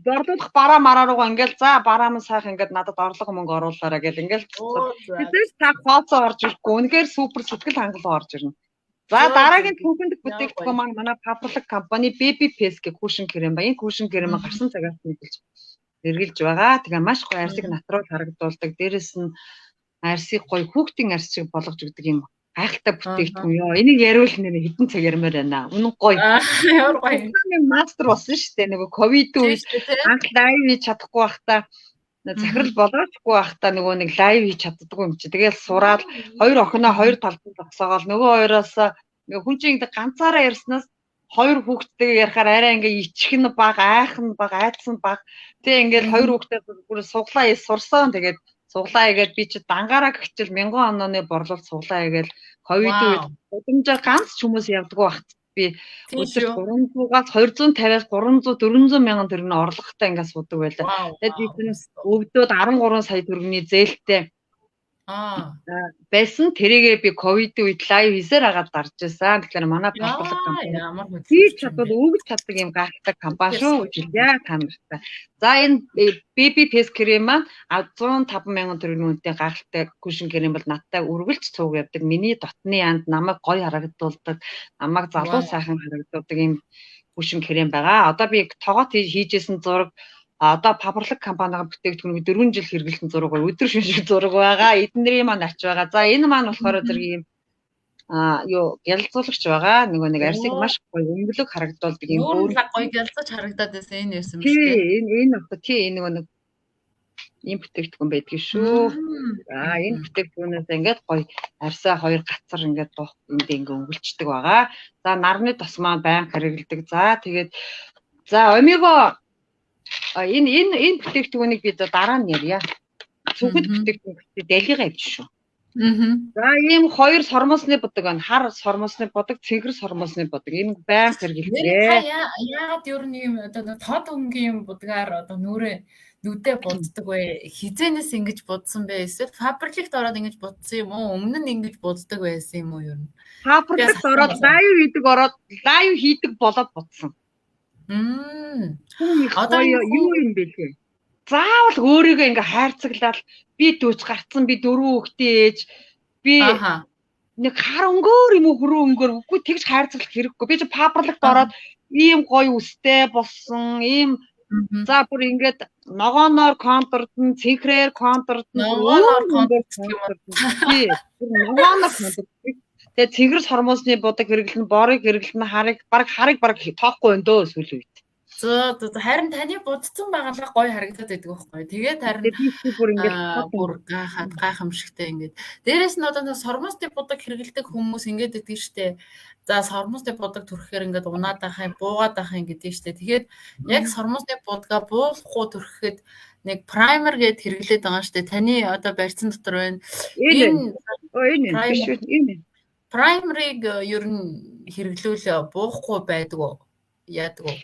борлуулах бараа марааруугаа ингээл за бараа мань сайх ингээд надад орлого мөнгө оруулаарай гэл ингээл тэгээс та хооцоо орж ирэхгүй үнэхээр супер сэтгэл хангалуун орж ирнэ. За дараагийн түүхэнд бүтээгдэхүүн маань манай Faberlic компани Baby Paste гэх кушин крем ба энэ кушин крем гарсан цагаас нийлж эргэлж байгаа. Тэгээ маш гоё арсыг натурал харагдуулдаг. Дээрэс нь арсыг гоё хүүхдийн арс шиг болгож өгдөг юм. Гайхалтай бүтээгдэхүүн ёо. Энийг яриул нэр хэдэн цаг ярмаар байна. Үнэн гоё. Ямар гоё. Мастер болсон шүү дээ. Нөгөө ковид үед анх лайв хийж чадахгүй байхдаа захирал болоочгүй байхдаа нөгөө нэг лайв хийж чаддаггүй юм чи. Тэгээл сураад хоёр охиноо хоёр талд нь зогсоогоол нөгөө хоёроос нөгөө хүн чинь ганцаараа ярьснаас хоёр хүүхдтэйгээ ярихаар арай ингээ ичхэн баг, айхан баг, айдсан баг. Тэг ингээл хоёр хүүхдээ бүр суглаа сурсан. Тэгээд суглаа игээд би чи дангаараа гихчил 1000 онооны борлуулалт суглаа игээл ковид үед удамжаа ганц ч хүмүүс явдаггүй багт би өдөр 300-аас 250-аас 300 400 мянган төгрөгийн орлоготой ингээд суудаг байлаа. Тэгээд би өвдөд 13 сая төгрөгийн зээлтэй байсан. Тэрийгээ би ковидын үед лайв хийсээр агаад дарж байсан. Тэгэхээр манай папрлаг компани Ямар хийж хөдөлгөөн чадвал өгч чаддаг юм гайхалтай компани шүү гэж хэлье та нартай. За энэ BB Test крем маань 105,000 төгрөгийн үнэтэй гайхалтай кушин крем бол надтай үргэлж цуг явдаг. Миний дотны янд намайг гоё харагдуулдаг, намайг залуу сайхан харагдуулдаг юм кушин крем байгаа. Одоо би тоогоот хийжсэн зураг одоо папрлаг компанийн бүтээгдэхүүн 4 жил хэрэглэсэн зураг өдөр шөнөшиг зураг байгаа. Эднэрийн маань ач байгаа. За энэ маань болохоор зэрэг юм юу гялзуулагч байгаа. Нөгөө нэг арсыг маш гоё өнгөлөг харагдуулдаг юм. Өөр гоё гялзаж харагдаад байсан энэ юм шүү дээ. Энэ одоо энэ нөгөө нэг ийм бүтээгдэхүүн байдгийг шүү. За энэ бүтээгдэхүүнээс ингээд гоё арсаа хоёр гацар ингээд дуух ингээд өнгөлчдөг байгаа. За нарны тос маань байнга хэрэглэдэг. За тэгээд за омего энэ бүтээгдэхүүнийг би дараа нь ярья. Цүнхэд бүтээгдэхүүн дэлгийгээ авч шүү. За ийм хоёр сормосны бодог байна. Хар сормосны бодог, цэгэр сормосны бодог. Энэ байнга хэрэглэдэг. Яагаад ер нь ийм одоо тод өнгийн юм бодгаар одоо нүдэ боддог вэ? Хизэнээс ингэж бодсон бэ? Эсвэл фабрикт ороод ингэж бодсон юм уу? Өмнө нь ингэж боддог байсан юм уу ер нь? Фабрикт ороод лайв хийдэг болоод бодсон. Одоо юу юм бэ лээ? Заавал өөрийгөө ингээ хайрцаглаад би дүүц гарцсан, би 4 хүүхдийн ээж, би нэг хар өнгөөр юм уу хөрөө өнгөөр үгүй тэгж хайрцаглах хэрэггүй. Би ч папрлагт ороод ийм гоё үстэй болсон, ийм за бүр ингээд ногооноор контордон, цэнхрээр контордон, ногооноор контордон юм уу? Тэгээ цэгэр сормосны бодог хэрэглэн, борыг хэрэглэн, харыг баг тоохгүй байна дөө сүүлийн үед. За харин таны бодсон байгалаа гоё харагдаад байдаг байхгүй. Тэгээд харин бүр ингээд бүр гайхамшигтай ингээд. Дээрээс нь одоо сормосны бодог хэрэглэдэг хүмүүс ингээд байдаг штэ. За сормосны бодог төрөхээр ингээд унаад байх юм, буугаад байх юм гэдэг штэ. Тэгээд яг сормосны бодгаа буулахгүй төрөхэд нэг праймер гэд хэрэглээд байгаа штэ. Таны одоо барьсан дотор байна. Энэ праймерыг ер нь хэрэглүүл буухгүй байдаг уу? Яадаг уу?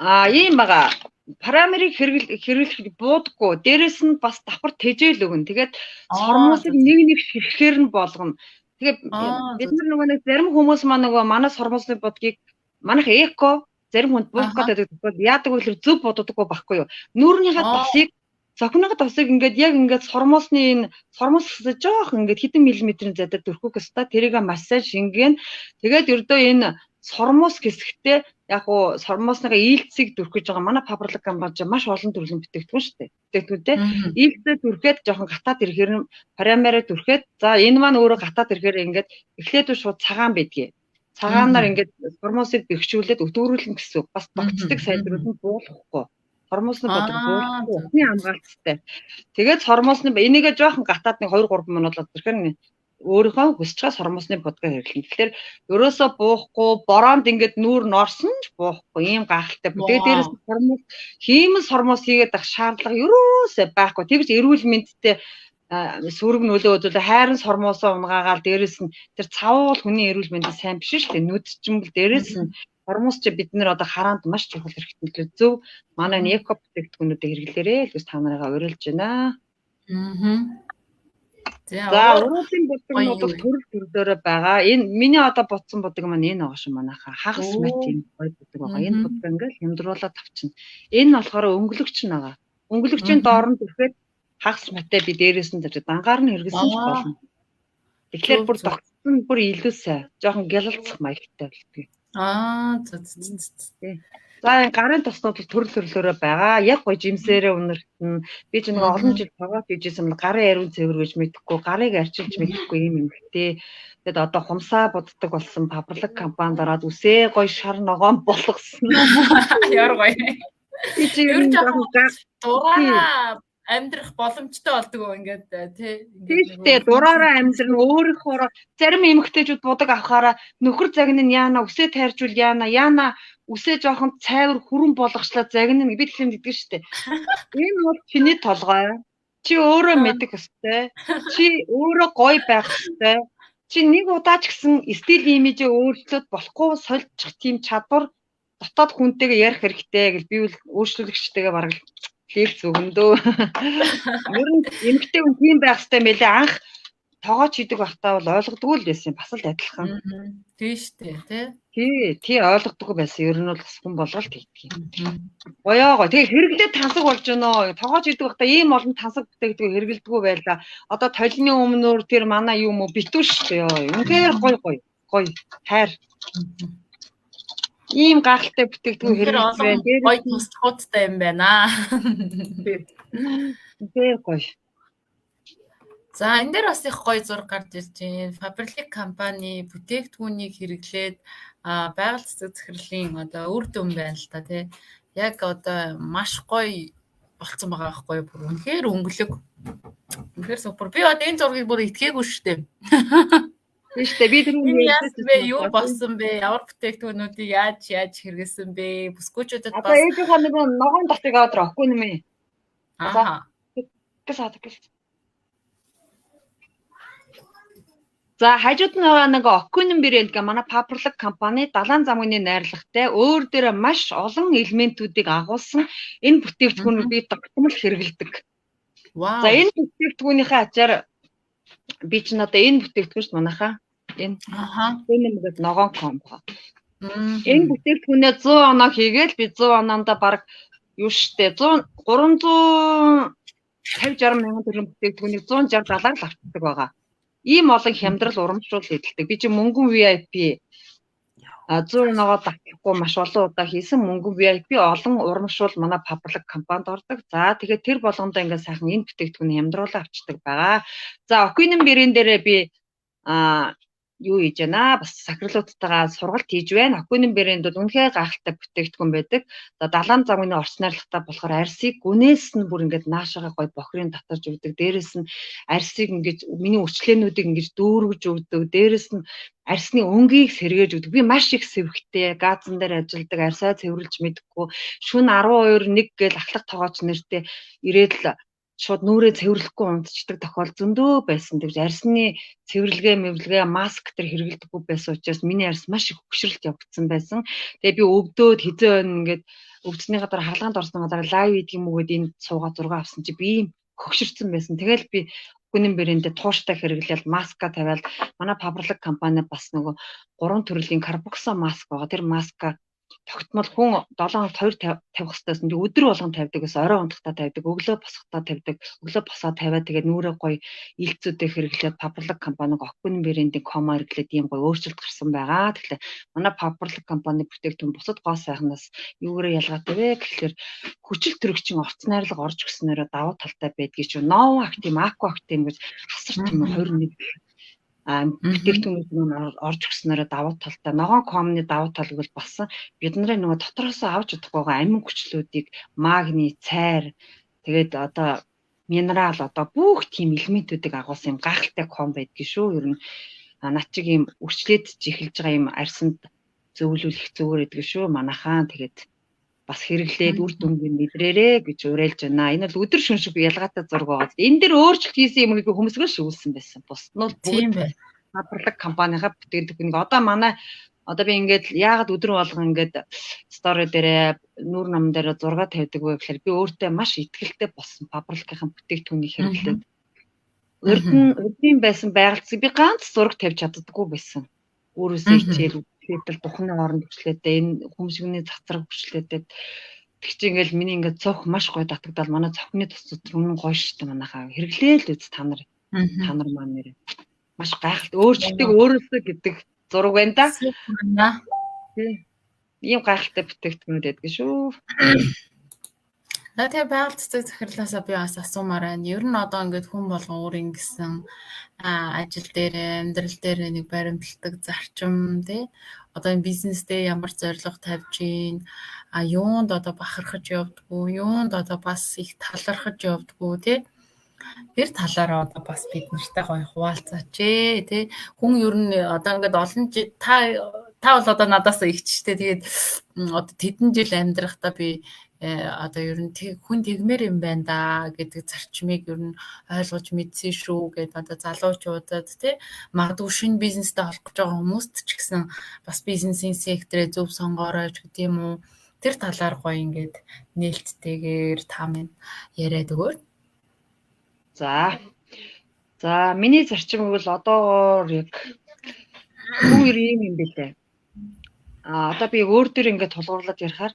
Ийм байгаа. Праймерыг хэрэглэх буудаггүй. Дээрэс нь бас давхар тэжээл өгнө. Тэгээд сормосыг нэг ширхэхээр нь болгоно. Тэгээд бид нар нөгөө нэг зарим хүмүүс маань нөгөө манай сормосны бодгийг манайх эко зарим хүнд буух гэдэг тохиолдолд яадаг вэ гэхээр зөв боддоггүй байхгүй юу? Нүүрнийхээ тосыг цохиныхаа тосыг ингээд яг ингээд сормосны сормос жоох ингээд хэдэн миллиметрийн зайдад төрхөх ёстой. Тэрийг массаж шингэн. Тэгээд ердөө энэ сормос хэсэгтээ яг уу сормосныхаа ээлцийг дүрх гэж байгаа. Манай папрлаг компани маш олон төрлийн бүтээгдэхүүн шүү дээ. Бүтээгдэхүүнтэй ээлцээ дүрхээд жоохон гатаад ирэхээр парамераа дүрхээд за энэ маань өөрөө гатаад ирэхээр ингээд эхлээд шууд цагаан байдгийг. Цагаанаар ингээд сормосыг бэхжүүлээд өтгөрүүлнэ гэсэн. Бас тогтцдог сайдрууд нь буулгахгүй. Сормосны бодог буулгахгүй. Ухны хамгаалцтай. Тэгээд сормосны энийгээ жоохон гатаад нэг 2-3 минут болоод ирэхээр өөрийнхөө хүсэж байгаа сормосны бодгоо хэрэглэн. Тэгэхээр ерөөсөө буухгүй, бороонд ингээд нүүр норсон ч буухгүй ийм гайхалтай. Тэгээд дээрээс сормос хиймэл сормос хийгээд ах шаардлага ерөөсөө байхгүй. Тэгж эрүүл мэндтэй сүрэг нөлөө үзүүлээ хайрын сормосоо унгаагаал дээрээс нь тэр цавуул хүний эрүүл мэндэд сайн биш шүү дээ. Нүд чинь бол дээрээс нь сормос ч бид нэр одоо хараанд маш чухал хэрэгтэй. Зөв манай эко бүтээгдэхүүнүүдийг хэрэглээрэй л гэж та нарыгаа уриалж байна. За уруусын бодог төрөл төрлөөрөө байгаа. Энэ миний одоо бодсон бодог маань энэ байгаа шүү манайхаа. Хагас мат юм гоё бодог байгаа. Энэ бодог ингээл хямдруулаад авчихна. Энэ нь болохоор өнгөлөгч нь байгаа. Өнгөлөгчийн доор нь төрөхөд хагас маттай би дээрээс нь зарж дангаар нь хэрэгсэн ч болно. Тэгэхээр бүр тогтсон бүр илүү сайн. Жохон гялалцах маягтай болдгийг. За гарын тоснууд төрөл төрлөөрөө байгаа. Яг гоё жимсээрээ үнэртэн. Би ч нэг олон жил тоогоот хийжсэн юм гарын ариун цэвэр гэж мэдэхгүй, гарыг арчилж мэдэхгүй юм эмхтэй. Тэгэд одоо хумсаа буддаг болсон папрлаг компанид ороод үсээ гоё шар ногоон болгосон. Яар гоё. Би ч юм дураараа амьдрах боломжтой болдог ингээд тий. Тийштэй дураараа амьдрын өөрийнхөө зарим эмэгтэйчүүд будаг авахаараа нөхөр загнын яана үсээ тайржуул яана үсээ жоохон цайвар хүрэн болгочлаа загнана бид хэлэн гэдэг штэ. Энэ бол чиний толгой. Чи өөрөө мэдэх ёстой. Чи өөрөө гоё байх ёстой. Чи нэг удаа ч гэсэн стил имижээ өөрчлөөд болохгүй сольчих тийм чадвар дотоод хүнтэйгээ ярих хэрэгтэй гэж би бол өөрчлөлөгчтэйгээ бараг хэлц өгөндөө. Ер нь эмэгтэй хүн тийм байх ёстой мэлээ анх тоогооч хийдэг байхдаа бол ойлгодгүй л байсан бас л адилхан. Тийм шүү дээ Тий ойлгодгүй байсан. Ер нь бол бас хүн болголт хийдэг юм. Гоёо. Тэгээ хэрэглээд тансаг болж байна. Тоогооч хийдэг байхдаа ийм олон тансаг бүтээгдэхүүн хэрэглэдэггүй байлаа. Одоо толины өмнөр тэр манай юм уу битүү шүү дээ. Үнэхээр гоё. Хайр. Ийм гахалтай бүтээгдэхүүн хэрэглэж байна. Гоё тусчхуудтай юм байна. Үнэхээр гоё. За энэ дээр бас их гоё зураг гарч ирж байна. Faberlic компани бүтээгдэхүүнийг хэрэглээд байгаль цэцэг захирлын одоо үр дүн байна л та тий. Яг одоо маш гоё болцсон байгаа байхгүй юу? Бүр үнэхээр өнгөлөг. Үнэхээр супер. Би одоо энэ зургийг бүр итгээгүй шүү дээ. Тийм шүү дээ. Би тэр юу болсон бэ? Ямар бүтээгдэхүүнүүдийг яаж хэрэглэсэн бэ? Бүсгүүчүүдэд бас одоо ээжийнхээ нөгөө ногоон дотыг аваад орохгүй нэмээ. Гэс. За хажууд нь байгаа нэг Окунин брэнд гэх манай Faberlic компани далайн замгийн найрлагатай өөр дээр маш олон элементүүдийг агуулсан энэ бүтээгдэхүүнүүдийг тогтмол хэрэглэдэг. За энэ бүтээгдэхүүнийхээ ачаар би ч надаа энэ бүтээгдэхүүн шүү манайхаа. Энэ нэгэд ногоон комбо. Энэ бүтээгдэхүүнээ 100 оноо хийгээл би 100 оноондоо баг юу штэ 350 60 мянган төгрөгийн бүтээгдэхүүнийг 160 70-аар л авчдаг байгаа. Ийм олон хямдрал урамшуул эдэлдэг. Би чи мөнгөн VIP 100 ногоо давхгүй маш олон удаа хийсэн мөнгөн VIP олон урамшуул манай Faberlic компанид ордог. За тэгээд тэр болгондоо ингээд сайхан энэ бүтээгдэхүүнийг хямдруулан авчдаг байгаа. За Окунин брэнд дээрээ би юу хийж байна? Бас сахирлуудтайгаа сургалт хийж байна. Окунин брэнд бол үнэхээр гайхалтай бүтээгдэхүүн байдаг. За далайн замгийн орц найрлагатай болохоор арьсыг гүнээс нь бүр ингээд наашаага гой бохрын татарж өгдөг. Дээрээс нь арьсыг ингээд миний өрчлөөнүүдийг ингээд дүүргэж өгдөг. Дээрээс нь арьсны өнгийг сэргээж өгдөг. Би маш их сэвхтэй газан дээр ажилладаг. Арьсаа цэвэрлж мэдхгүй. Шүн 12:1 гээл ахлах тоогооч нэртэй ирээд л шууд нүрээ цэвэрлэхгүй унтчихдаг тохиол зөндөө байсан. Тэгж арьсны цэвэрлэгээ, маск төр хэрэглэдэггүй байсан учраас миний арьс маш их хөксрэлт явагдсан байсан. Тэгээ би өвдөөд хизээ ингээд өвдсөний гадар хаалганд орсны гадар лайв хийдэг юм уу гэд энэ суугаа зураг авсан чи би хөксөрсөн байсан. Тэгэл би Окунин брэндээ тууштай хэрэглээл маска тавиал манай Faberlic компани бас нөгөө 3 төрлийн карбоксо маск байгаа. Тэр маска тогтмол хүн 7 хоногт 2 тавих хэрэгтэйсэн. Тэг өдөр болгон тавьдаг гэсэн орой унтахтаа тавьдаг, өглөө босохтаа тавьдаг, өглөө босоо тавиад тэгээд нүрээ гоё илцүүдээ хэрэглээд Faberlic компаниг Окунин брэндийн комо хэрэглээд ийм гоё өөрчлөлт гарсан байгаа. Тэгэхээр манай Faberlic компани бүтээгдэхүүн бусад гоо сайхнаас юугаар ялгаатай вэ гэхэлэр хүчил төрөгчийн орц найрлага орж өгснөөрөө давуу талтай байдгийг ч Novo Active, Aqua Active гэж хасар тийм 21 бүтээгдэхүүнүүд нь орж өгснөөрөө давуу талтай. Ногоон комны давуу тал бол басан бид нарын нөгөө дотроос авч чадах байгаа амин хүчлүүдийг магний, цайр тэгээд одоо минерал одоо бүх тийм элементүүдийг агуулсан юм гайхалтай ком байдгийг шүү. Ер нь над чиг юм өрчлөөд эхэлж байгаа юм арьсанд зөвлүүлэх зүгээр гэдэг шүү. Манайхаа тэгээд бас хэрэглээд үр дүнгийн мэдрээрээ гэж уриалж байна. Энэ бол өдөр шөнөшиг ялгаатай зураг байгаа. Энэ дээр өөрчлөлт хийсэн юм уу хүмүүсгөө шүүсэн байсан. Бус нь тийм бай. Faberlic компанийнхаа бүтээгдэхүүнийг одоо манай одоо би ингээд яагаад өдөр болгон ингээд стори дээрээ нүүр нам дээр зураг тавьдаг вэ гэхээр би өөртөө маш ихтгэлтэй болсон Faberlic-ийн бүтээгдэхүүнийг хэрэглээд урдын байсан байгальцыг би ганц зураг тавьж чаддаггүй байсан. Өөрөөсөө хичээл тэгэл бухны хооронд хүчлээдээ энэ хүмүүсийн цацраг хүчлээдээ тэг чи ингээл миний ингээд цох маш гоё татагдал манай цохны тус үнэн гоё штэ манайхаа хэрэглээл үз та нар маань нэр маш гайхалтай өөрчлөлтийг өөрөөсөө гэдэг зураг байна да. Тийм. Ийм гайхалтай бүтээгдэхүүнүүд байдаг шүү. Тэгээ байгаль цэцэг захирлаасаа би бас асуумаар байна. Ер нь одоо ингээд хүн болгон өөр ингэсэн ажил дээр, амьдрал дээр нэг баримталдаг зарчим тий. Одоо энэ бизнесдээ ямар зорилго тавьж гин, юунд одоо бахархаж явдггүй, юунд одоо бас их талархаж явдггүй тий. Тэр талаараа одоо бас бид нартай гоё хуваалцаач тий. Хүн ер нь одоо ингээд олон жил та бол одоо надаас ихчтэй. Тэгээд одоо тэдэн жил амьдрахтаа би одоо ер нь хүн тэгмэр юм байна да гэдэг зарчмыг ер нь ойлгож мэдсэн шүү гэдэг одоо залуучуудад тий магадгүй шинэ бизнестэй холбож байгаа хүмүүст ч гэсэн бас бизнесийн секторээ зөв сонгооройч гэдэг юм уу тэр талаар гоё ингээд нээлттэйгээр та минь яриад өгөө. За За миний зарчим бол одоогоор яг хүн ийм юм бэлээ. Одоо би өөр дөр ингээд тулгуурлаад ярихаар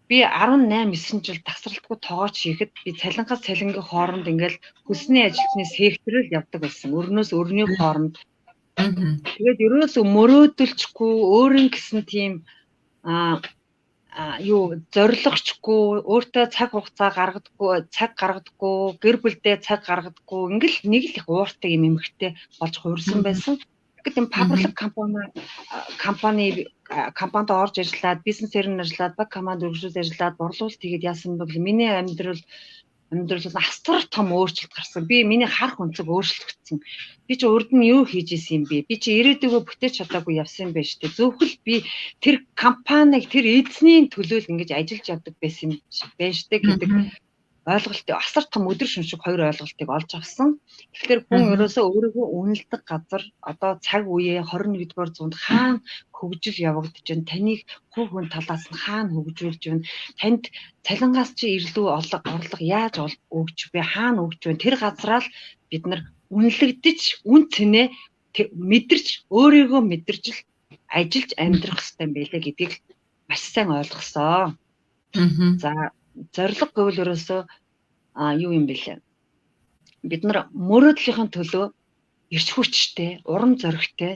би 18 9 жил тасралтгүй тоогооч хийхэд би цалингаас цалингийн хооронд ингээд хүсний ажилтны секторыг явдаг байсан. Өрнөөс өрний хооронд. Тэгээд ерөөсөө мөрөөдөлчгүй өөрийн гэсэн тийм зоригчгүй өөртөө цаг хугацаа гаргадаггүй гэр бүлдээ цаг гаргадаггүй ингээл нэг л их ууртай юм эмхтэй болж хувирсан байсан. Тэгэхэд энэ пабрлик компанид орж ажиллаад бизнесээр нь ажиллаад баг команд өргөжүүлж ажиллаад борлуулалт хийгээд яасан бол миний амьдрал астар том өөрчлөлт гарсан. Би миний харах өнцөг өөрчлөгдсөн. Би чи урд нь юу хийж исэн юм бэ? Би чи ирээдүгөө бүтээж чадаагүй явсан юм байна шүү дээ. Зөвхөн би тэр компаниг тэр эзний төлөө л ингэж ажиллаж явдаг байсан юм байна шүү дээ гэдэг ойлголтыг асар том өдөр шөнөшиг хоёр ойлголтыг олж авсан. Тэгэхээр хүн ерөөсөө өөрийгөө үнэлдэг газар одоо цаг үеэ 21-р зуунд хаана хөгжил явагдаж байна? Таныг хувь хүн талаас нь хаана хөгжүүлж байна? Танд цалингаас чи ирлүү орлого яаж өгч бэ? Хаана өгч байна? Тэр газараа л бид нар үнэлэгдэж, үн цэнэ мэдэрч, өөрийгөө мэдэрч л ажиллаж амьдрах хэрэгтэй юм байлээ гэдгийг маш сайн ойлгосон. За зориг гэвэл ерөөсөө юу юм бэлээ? Бид нар мөрөөдлийнхын төлөө эрч хүчтэй, урам зоригтой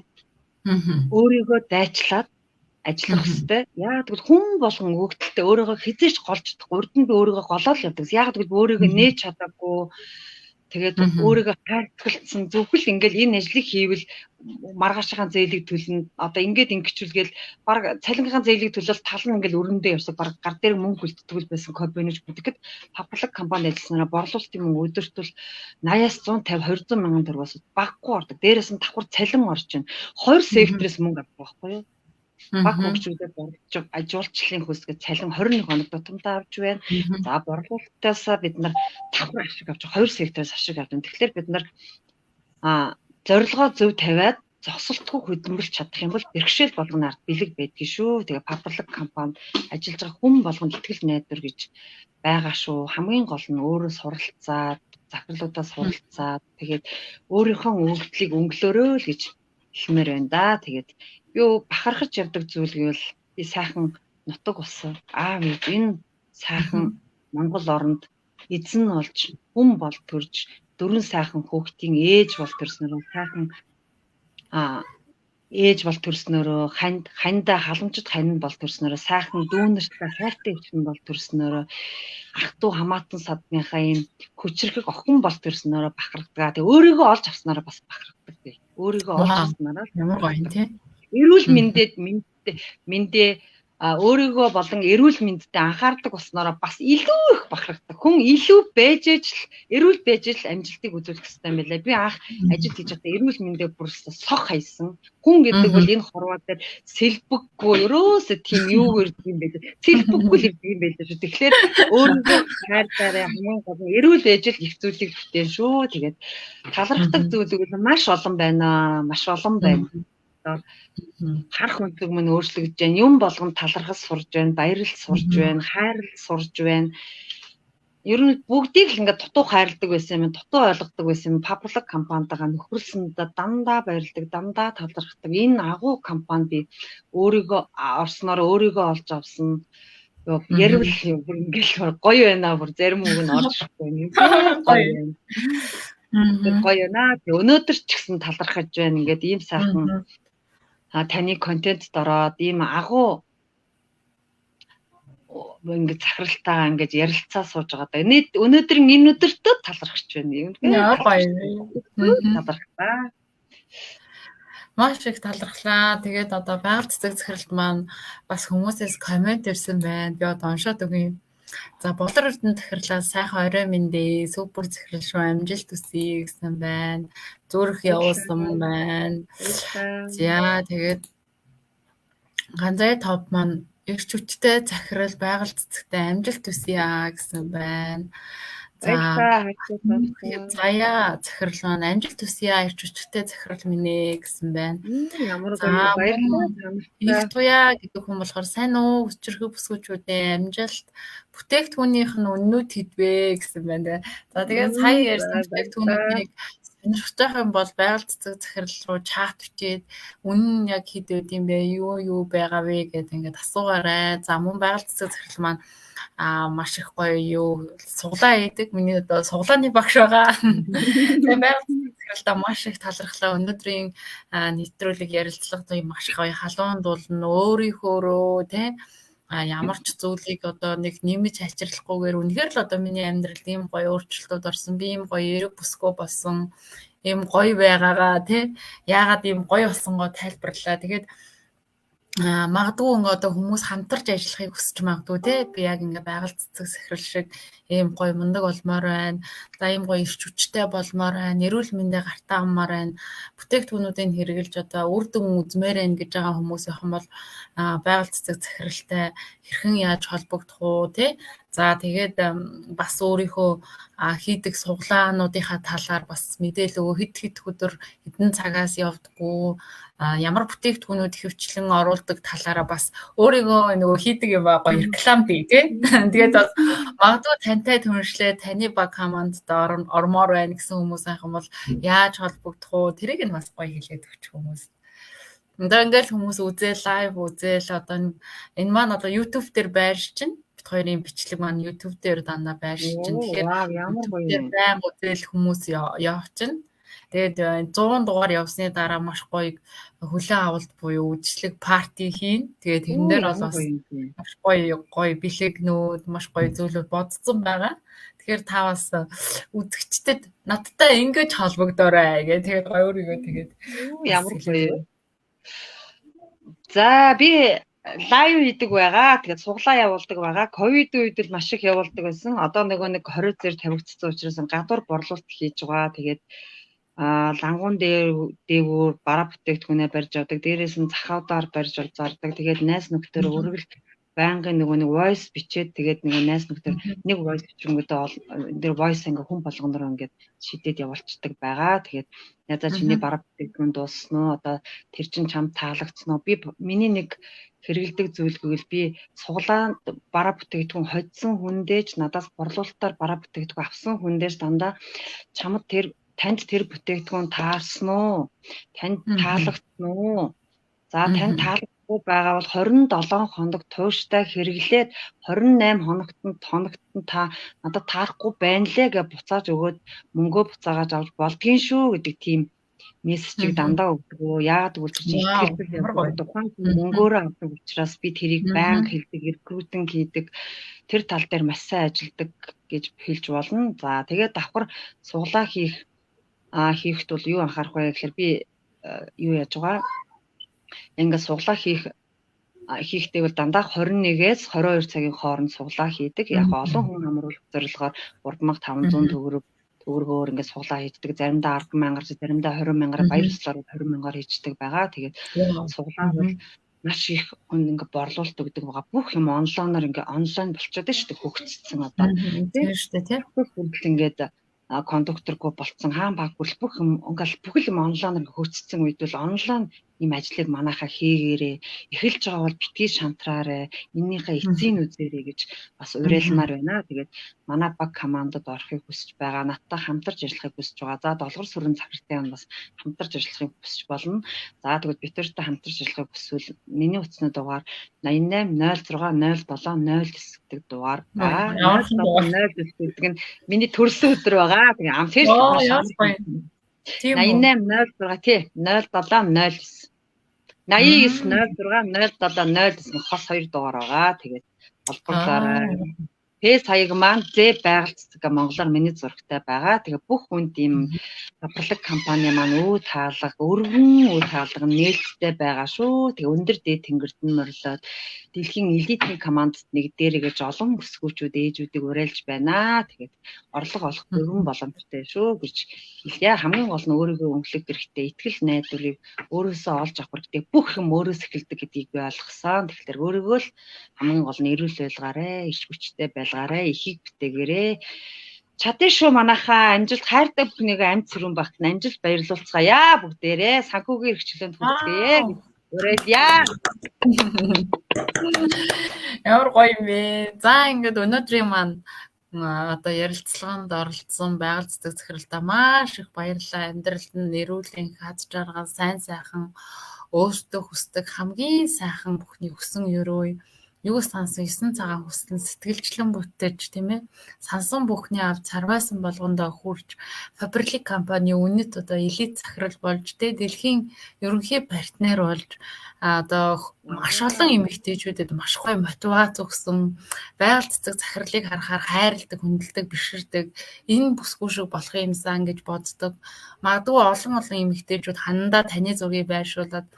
өөрийгөө дайчлаад ажиллах хэрэгтэй. Яг тэгвэл хүн болгон өгдөлтөд өөрийгөө хизээч голж чадахгүй. Урд нь би өөрийгөө голоод явдаг. Яг тэгвэл өөрийгөө нээж чадаагүй. Тэгээд өөрийгөө хайрцагцсан зөвхөн ингээл энэ ажлыг хийвэл маргаашийн зээлийг төлнө. Одоо ингээд ингэчүүлгээл баг цалингийнхаа зээлийг төлөөл тал нь ингээл өрөндөө явсаг баг гар дээр мөнгө үлддэг байсан компаниуд бүгдэд паблик компани ажилласнараа борлуулалтын мөнгө өдөрт бол 80-аас 150 200 мянган төгрөгөөс баггүй ордог. Дээрээс нь давхар цалин орж байна. Хоёр секторээс мөнгө авах байхгүй юу? Баг хөгжүүлээд ажуулчлалын хөсгөд цалин 21 хоног тутамдаа авч байна. За борлуулалтаасаа бид нар давхар ашиг авч хоёр сектороос ашиг авдаг. Тэгэхээр бид нар зорилгоо зөв тавиад зогсолтгүй хөдөлмөрлж чадах юм бол бэрхшээл болгоно ард бэлэг байдгийг шүү. Тэгээ паблик компанид ажиллаж байгаа хүн болгонд итгэл найдвар гэж байгаа шүү. Хамгийн гол нь өөрөө суралцаад, захирлуудаа суралцаад тэгээд өөрийнхөө өгдлийг өнгөлөөрөө л гэж хэлмээр байна да. Тэгээд юу бахархаж явдаг зүйл гэвэл би сайхан нутаг усан аав ээж энэ сайхан Монгол оронд эзэн болж хүн бол төрж дөрвөн сайхан хүүхдийн ээж бол төрснөрөө сайхан ээж бол төрснөрөө хандаа халамжид хань бол төрснөрөө сайхан дүүнэртэй хайртай өвчин бол төрснөрөө ах トゥ хамаатан садныхаа ийм хүчрхэг охин бол төрснөрөө бахархдаг. Тэгээ өөрийгөө олж авснараа бас бахархдаг. Өөрийгөө олж авснараа ямар гоё тийм эрүүл мэндээ өөрийгөө болон эрүүл мэндэд анхаардаг болсноороо бас илүү их бахархдаг. Хүн илүү байж л эрүүл байж л амжилтыг үзүүлэх хэрэгтэй юм байна. Би анх ажил хийж байхдаа эрүүл мэндээ бүр сох хайсан. Хүн гэдэг бол энэ хорвоо дээр сэлбэггүй ерөөсөө тийм юу ирдэг юм бэ? Сэлбэггүй л ирдэг юм байлаа шүү. Тэгэхээр өөрийгөө хайртаараа хамгийн гол нь эрүүл байж л их зүйлийг бүтээн шүү. Тэгээд талархдаг зүйлүүд маш олон байна. Маш олон байна. Харах өнцөг мань өөрчлөгдөж байна. Юм болгонд талархал сурж байна, баярлал сурж байна, хайрлал сурж байна. Ер нь бүгдийг л ингээд дутуу хайрладаг байсан юм, дутуу ойлгодог байсан юм. Паблик компанитайгаа нөхөрлсөндөө дандаа баярлдаг, дандаа талархдаг. Энэ агуу компани би өөрийгөө орсноор өөрийгөө олж авсан. Ярил бүр ингээд гоё байна. Бүр зарим үг нь орж ирэхгүй. Гоё. Гоё наа. Өнөөдөр ч гэсэн талархаж байна. Ингээд ийм сайхан таны контентд ороод ийм агуу ингээд захиралтаа ингээд ярилцаа сууж байгаа даа. Өнөөдөр энэ өдөртөө талархаж байна. Яа гоё. Талархлаа. Маш их талархлаа. Тэгээд одоо байгаль цэцэг захиралт маань бас хүмүүсээс комент ирсэн байна. Би одоо уншаад өгье. За Болор Эрдэнэ захирлаа сайхан орой мэндэ супер захирал шүү амжилт хүсье гэсэн байна. Зүрх явуулсан байна. За тэгээд Ганцай топ маань эрч хүчтэй захирал байгаль цэцэгтэй амжилт хүсье гэсэн байна. Заяа захирал маань амжилт хүсье эрч хүчтэй захирал минь ээ гэсэн байна. Ямар гоё баярлалаа. Их туяа гэдэг хүн болохоор сайн уу өчрхөг бүсгүүчүүдээ амжилт бүтээгдэхүүнийх нь үннүүд хэдвэ гэсэн байна. За тэгээд сая ярьсан бүтээгдэхүүнүүдийг сонирхож байгаа юм бол байгаль цэцэг захирал руу чат бичээд үнэн нь яг хэд үд юм бэ? Юу байгаа вэ гэдээ ингээд асуугаарай. За мөн байгаль цэцэг захирал маань маш их гоё юу суглаа хийдэг. Миний одоо суглааны багш байгаа. Тэгээ байгаль цэцэг захиралтай маш их талархлаа. Өнөөдрийн нэвтрүүлэг ярилцлага тийм маш гоё халуун дуулна. Өөрийнхөөрөө тий ямар ч зүйлийг одоо нэг нэмж ачирлахгүйгээр үнэхээр л одоо миний амьдралд ийм гоё өөрчлөлтүүд орсон. Би ийм гоё эрэг бүсгүй болсон. Ийм гоё байгаагаа тий яагаад ийм гоё болсонгоо тайлбарлаа. Тэгээд магадгүй ингээ одоо хүмүүс хамтарч ажиллахыг хүсэж магадгүй тий би яг ингээ байгаль цэцэг захирал шиг ийм гоё мундаг болмоор байна. За ийм гоё ирч хүчтэй болмоор байна. Эрүүл мэндэ гартаа аммаар байна. Бүтээгдэхүүнүүдийг хэрэгжилж одоо үр дүн үзмээр байна гэж байгаа хүмүүс явах юм бол байгаль цэцэг захиралтай хэрхэн яаж холбогдох уу тий. За тэгээд бас өөрийнхөө хийдэг суглаануудынхаа талаар бас мэдээлэл өгөө хэд өдөр хэдэн цагаас явдггүй ямар бүтээгдэхүүнүүд хөвчлэн оруулдаг талаараа бас өөрийгөө нөгөө хийдэг юм гоё реклам бий тий. Тэгээд бас магадгүй тантай түншлээ таны баг командд ормоор байна гэсэн хүмүүс байх юм бол яаж холбогдох уу тэрийг нь бас гоё хэлээд өгчих хүмүүс. Одоо ингээл хүмүүс үзээ лайв үзээл одоо энэ маань одоо YouTube дээр байрш чинь бит хоёрын бичлэг маань YouTube дээр дандаа байрш чинь тэгэхээр ямар гоё юм. байнга үзээл хүмүүс явчихна. Тэгээд 100 дугаар явсны дараа маш гоё хүлэн авалт буюу үдшилэг парти хийн. Тэгээд тэрэн дээр бол бас маш гоё бэлэгнүүд, маш гоё зүйлүүд бодсон байгаа. Тэгэхээр та бас үзэгчдэд надтай ингэж холбогдоорой гэх. Тэгээд гоё өөрийгөө тэгээд ямар гоё. За би лайв хийдэг байгаа. Тэгээд суглаа явуулдаг байгаа. Ковидын үед л маш их явуулдаг байсан. Одоо нөгөө нэг 20 зэр тавигдсан учраас гадуур борлуулалт хийж байгаа. Тэгээд лангуун дээгүүр бараа бүтээгдэхүүнээ барьж авдаг. Дээрээс нь захаудаар барьж зардаг. Тэгээд найз нөхдөр өргөл байнгын нөгөө нэг voice бичээд тэгээд нөгөө найз нөхдөр нэг voice бичрэнгүүтээ энэ voice ингээ хүн болгоноор ингээд шидэд явуулцдаг байгаа. Тэгээд ядаа чиний бараа бүтээгдэхүүн дууссан уу? Одоо тэр чин чамд таалагдсан уу? Би миний нэг хэрэгэлдэг зүйл гэвэл би суглаанд бараа бүтээгдэхүүн хоцсон хүндээж надаас борлуулалтаар бараа бүтээгдэхүүн авсан хүндээж дандаа чамд танд тэр бүтээгдэхүүн таарсан уу? Танд таалагдсан уу? За танд таалагдахгүй байгаа бол 27 хоног тууштай хэрэглээд 28 хоногт нь та надад таарахгүй байна лээ гэж буцааж өгөөд мөнгөө буцаагааж авч болдгийн шүү гэдэг тийм мессежийг дандаа өгдөг. Яагаад гэвэл чи ихтэй тухайн мөнгөөрөө авдаг учраас би тэрийг байнга хэлдэг, рекрутинг хийдэг. Тэр тал дээр маш сайн ажилладаг гэж хэлж болно. За тэгээд давхар суглаа хийхэд бол юу анхаарах вэ гэхээр би юу яаж байгаа ингээд суглаа хийхдээ бол дандаа 21-ээс 22 цагийн хооронд суглаа хийдэг. Яг олон хүн амруулах зорилгоор 3500 төгрөгөөр ингээд суглаа хийдэг. Заримдаа 10,000-аар, заримдаа 20,000-аар, баяр ёслоор 20,000-аар хийдэг байгаа. Тэгээд суглаа бол маш их хүн ингээд борлуулалт өгдөг байгаа. Бүх юм онлайнаар ингээд онлайн болчиход байна шүү дээ. Хөгжсөн одоо. Тийм шүү дээ тийм. Бүгд ингээд кондукторгүй болцсон хаан баг бүх юм ингээл бүх юм онлайнаар хөгжсөн үед бол онлайн ийм ажлыг манайхаа хийгээрээ эхэлж байгаа бол битгий шантраарэ энэнийхээ эцсийн үзээрэй гэж бас уриалмаар байна. Тэгээд манай баг командад орохыг хүсэж байгаа. Надтай хамтарч ажиллахыг хүсэж байгаа. За долгор сүрэн цагтай нь бас хамтарч ажиллахыг хүсэж болно. За тэгээд бид нартай хамтарч ажиллахыг хүсвэл миний утасны дугаар 88 06 07 09 гэдэг дугаар ба 09 гэдэг нь миний төрсөн өдөр байгаа. Тэгээд амтэр 88 06 тий 07 09 89 06 07 09 хос 2 дугаар байгаа. Тэгээд холбогдоорой. Фэйс хаяг маань З байгаль цэцэг Монголоор миний зурагтай байгаа. Тэгээ бүх хүнд ийм бабрлаг компани маань өргөн үе таалга нээлттэй байгаа шүү. Тэгээ өндөр дээд тэнгэрт нь морлоод дэлхийн элитний командд нэг дээр гэж олон өсгүүчүүд ээжүүдийг уриалж байна. Тэгээд орлого олох өргөн боломжтой шүү гэж хэлье. Хамгийн гол нь өөрийгөө өнгөлөх хэрэгтэй, итгэл найдварыг өөрөөсөө олж авах хэрэгтэй. Бүх юм өөрөөс эхэлдэг гэдгийг би ойлгосон. Тэгэхээр өөрийгөө л хамгийн гол нь эрүүл байлгаарэ, иш хүчтэй байлгаарэ, ихийг бүтээгээрэй. Чадсан шүү манайхаа амжилт хайртай бүхнийг амьд сэрүүн багт амжилт баярлуулцгаая бүгдээрээ санхүүгийн хэрэгчлээнд хүргэе гэж уриалъя. Ямар гоё юм бэ. За ингээд өнөөдрийн маань Одоо ярилцлаганд оролцсон байгаль цэцэг захиралтай маш их баярлалаа. Амьдралд нь нэрүүлэн хаз жаргал, сайн сайхан өөртөө хүсдэг хамгийн сайхан бүхний өсөн өрөө юу сансан 9 цагаан хүсэлэн сэтгэлчлэн бүтэж тийм ээ сансан бүхний авч царвайсан болгондоо хүрч Faberlic компани үнэт одоо элит захирал болж тэ дэлхийн ерөнхий партнер болж одоо маш олон эмэгтэйчүүдэд маш гоё мотивац өгсөн байгаль цэцэг захирлыг харахаар хайрладаг, хүндэлдэг, биширдэг энэ бүсгүй шиг болох юмсан гэж боддог. Магадгүй олон эмэгтэйчүүд ханандаа таны зургийг байршуулад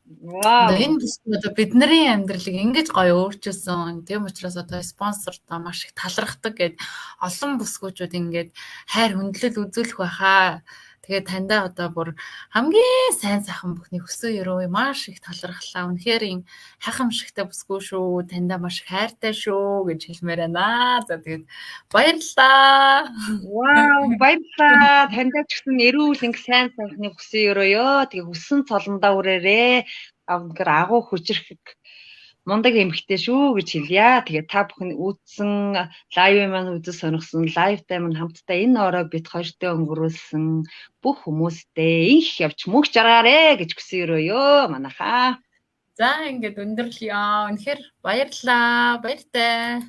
Вау. энэ бүсгүй одоо бидний амьдралыг ингэж гоё өөрчилсөн. Тийм учраас одоо спонсортой маш их талархдаг гэд олон бүсгүүчүүд ингээд хайр хүндлэл үзүүлэх байхаа. Тэгээд таньдаа одоо бүр хамгийн сайн сайхан бүхний хүссэн өрөө маш их талархлаа. Үнэхээр хайхамшигтай бүсгүй шүү. Таньдаа маш их хайртай шүү гэж хэлмээр байна. За тэгээд баярлалаа. Вау, баярлалаа. Таньдаа ч гэсэн эрүүл инг сайн сайхны хүссэн өрөөё. Тэгээ хүссэн цолондоо үрээрээ. Үнэхээр агуу хүчрэх мундаг эмэгтэй шүү гэж хэлье. Тэгээ та бүхэн үзсэн лайв маань үзэж сонирхсон лайвтай маань хамтдаа энэ оройг бид хоёртой өнгөрүүлсэн бүх хүмүүстээ их явж мөнх жаргаарэ гэж хүсэн өрөөё манайхаа. За ингээд өндөрлөё. Үнэхээр баярлалаа. Баяртай.